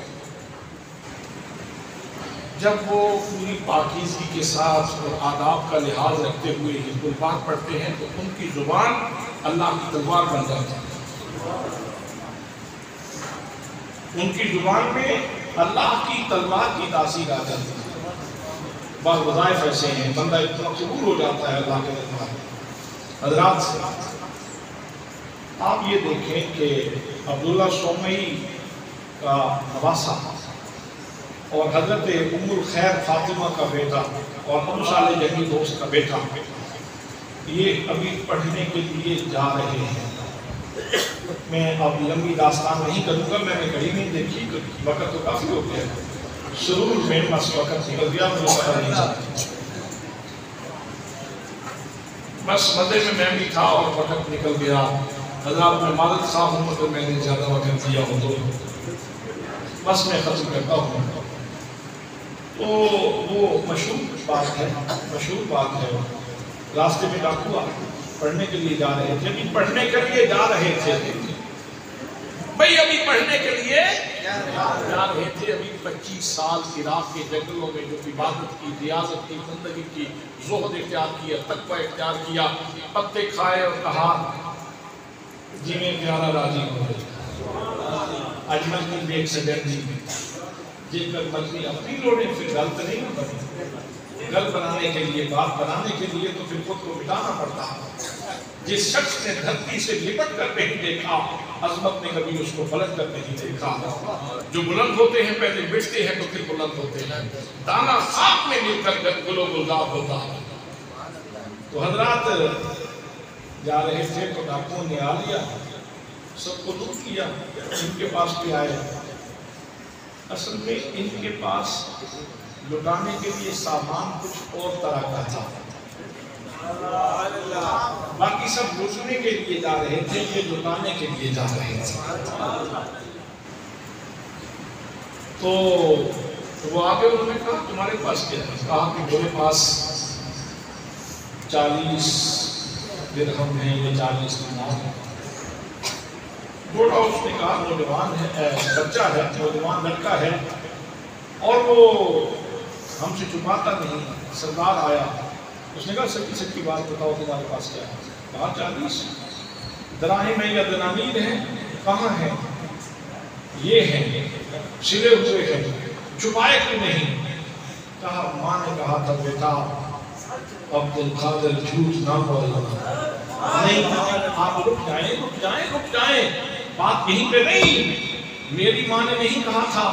جب وہ پوری پاکیزگی کے ساتھ اور آداب کا لحاظ رکھتے ہوئے حزب البحر پڑھتے ہیں تو ان کی زبان اللہ کی تلوار بن جاتی ہے، ان کی زبان میں اللہ کی تلوار کی تاثیر آ جاتی ہے۔ بعض وظائف ایسے ہیں بندہ اتنا قبول ہو جاتا ہے اللہ کے دربار میں۔ حضرات سے آپ یہ دیکھیں کہ عبداللہ سومئی کا نواسہ اور حضرت ام الخیر فاطمہ کا بیٹا اور ابو صالح جنگی دوست کا بیٹا یہ ابھی پڑھنے کے لیے جا رہے ہیں۔ میں اب لمبی داستان نہیں کروں گا، میں نے گھڑی نہیں دیکھی، وقت تو کافی ہو گیا، سرور میں بس وقت نکل گیا، مجھے پتہ نہیں چلا، بس مدے میں بھی تھا اور وقت نکل گیا۔ حضرات میں معذرت صاحب ہوں اگر میں نے زیادہ وقت دیا ہو تو بس میں ختم کرتا ہوں۔ تو وہ مشہور بات ہے، راستے میں ڈاکو پڑھنے کے لیے جا رہے تھے، ابھی پڑھنے کے لیے جا رہے تھے بھئی، ابھی پڑھنے کے لیے جا رہے تھے، ابھی 25 سال عراق کے جنگلوں میں جو عبادت کی، ریاضت کی، زندگی کی، زہد اختیار کیا، تقوی اختیار کیا، پتے کھائے اور کہا جی میں پیارا راضی ہو گئے، اجمل کی دیکھ سے ڈرنی جن پر مرضی اپنی لوڑیں، پھر غلط نہیں بنی، غلط بنانے کے لیے، بات بنانے کے لیے تو پھر خود کو مٹانا پڑتا ہے۔ جس شخص نے دھرتی سے لپٹ کر نہیں دیکھا، عظمت نے کبھی اس کو بلند کر نہیں دیکھا۔ جو بلند ہوتے ہیں پہلے مٹتے ہیں تو پھر بلند ہوتے ہیں، دانا خاک میں مل کر گل و گلزار ہوتا ہے۔ تو حضرات جا رہے تھے تو ڈاکوؤں نے آ لیا، سب کو لوٹ لیا، ان کے پاس بھی آئے۔ اصل میں ان کے پاس لٹانے کے لیے سامان کچھ اور طرح کا تھا، باقی سب لوٹنے کے لیے جا رہے تھے، یہ لٹانے کے لیے جا رہے تھے۔ تو وہ آگے انہوں نے کہا تمہارے پاس کیا ہے؟ کہا کہ میرے پاس 40 درہم ہیں، یہ 40 دینار ہیں۔ بوڑھا اس نے کہا نوجوان ہے، بچہ ہے، نوجوان لڑکا ہے اور وہ ہم سے چھپاتا نہیں۔ سردار آیا، اس نے کہا سچی سچی بات بتاؤ تمہارے پاس کیا ہے؟ کہا 40 دراہم ہیں یا دنانیر ہیں؟ کہاں ہیں؟ یہ ہیں، سلے ہوئے ہیں، چھپائے کیوں نہیں؟ کہا ماں نے کہا تھا بیٹا عبد القادر جھوٹ نہ بولنا۔ نہیں آپ رک جائیں، بات یہیں پہ نہیں۔ میری ماں نے نہیں کہا تھا،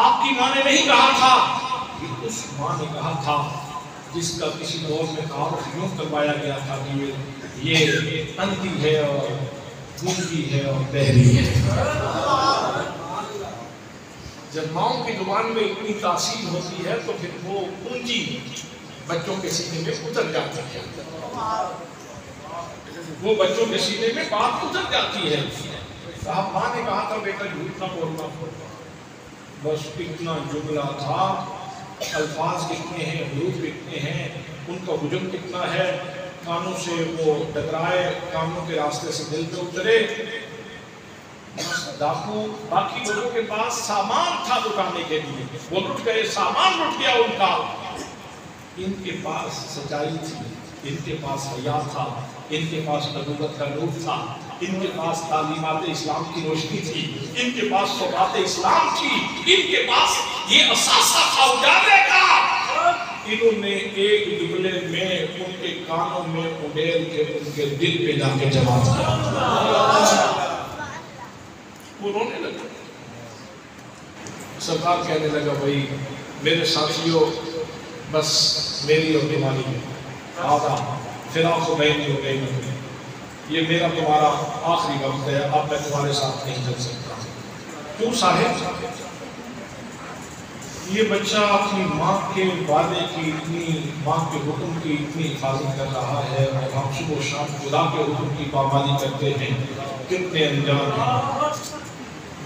آپ کی ماں نے نہیں کہا تھا، یہ اس ماں نے کہا تھا جس کا کسی دور میں تعارف یوں کروایا گیا تھا کہ یہ اندھی ہے اور گونگی ہے اور بہری ہے۔ جب ماؤں کی زبان میں اتنی تاثیر ہوتی ہے تو پھر وہ پونجی بچوں کے سینے میں اتر جاتی ہے، وہ بچوں کے سینے میں بات اتر جاتی ہے۔ صاحب ماں نے کہا تھا بیٹا جھوٹ نہ بولنا، بس اتنا جملہ تھا، الفاظ کتنے ہیں، حروف کتنے ہیں، ان کا حجم کتنا ہے، کانوں سے وہ ٹکرائے، کانوں کے راستے سے دل پہ اترے۔ ڈاکو باقی لوگوں کے پاس سامان تھا لٹانے کے لیے، وہ لٹ گئے، سامان لٹ گیا ان کا۔ ان کے پاس سچائی تھی، ان کے پاس حیا تھا، ان کے پاس نبوت کا نور تھا، ان کے پاس تعلیمات اسلام کی روشنی تھی، ان کے پاس ثبات اسلام تھی، ان کے پاس یہ اثاثہ تھا اجالے کا۔ انہوں نے ایک جملے میں ان کے کانوں میں اڈیل کے ان کے دل پہ جا کے جمع کیا۔ وہ رونے لگا۔ سرکار کہنے لگا بھائی میرے ساتھیوں، بس میری اور تمہاری آدھا فراق و بین ہو گئی، یہ میرا تمہارا آخری وقت ہے، اب میں تمہارے ساتھ نہیں چل سکتا۔ کیوں صاحب؟ یہ بچہ اپنی ماں کے وعدے کی اتنی، ماں کے حکم کی اتنی حفاظت کر رہا ہے، اور ہم صبح و شام خدا کے حکم کی پابندی کرتے ہیں، کتنے انجام ہیں۔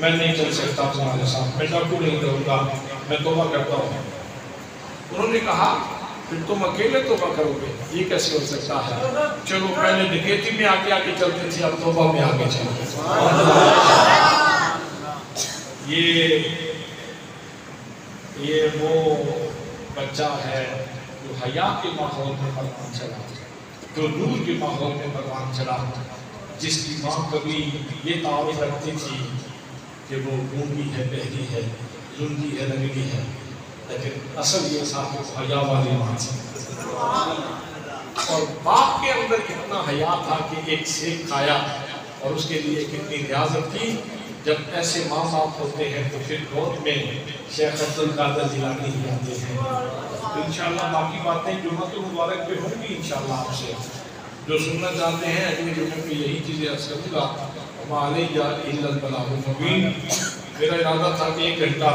میں نہیں چل سکتا تمہارے ساتھ، میں ڈاکو نہیں رہوں گا، میں توبہ کرتا ہوں۔ انہوں نے کہا پھر تم اکیلے توبہ کرو گے؟ یہ کیسے ہو سکتا ہے؟ چلو پہلے ڈکیتی میں آگے آگے چلتے تھے، اب توبہ میں آگے چلتے۔ یہ وہ بچہ ہے جو حیا کے ماحول میں پروان چلا، جو نور کے ماحول میں پروان چلا، جس کی ماں کبھی یہ تعارف رکھتی تھی کہ وہ گونگی ہے، بہری ہے، لنگی ہے، رنگی ہے، لیکن اصل یہ تھا کہ حیا والی ماں تھی۔ اور باپ کے اندر کتنا حیا تھا کہ ایک سیب کھایا اور اس کے لیے کتنی ریاضت تھی۔ جب ایسے ماں باپ ہوتے ہیں تو پھر گود میں شیخ عبد القادر جیلانی ہی آتے ہیں۔ انشاءاللہ باقی باتیں جمعہ کے مبارک پہ ہوں گی انشاءاللہ آپ سے۔ جو سننا چاہتے ہیں اگلے جمعے پہ یہی چیزیں عرض کروں گا۔ وَمَا عَلَيَّ إِلَّا الْبَلَاغُ الْمُبِينُ۔ میرا ارادہ تھا کہ 1 گھنٹہ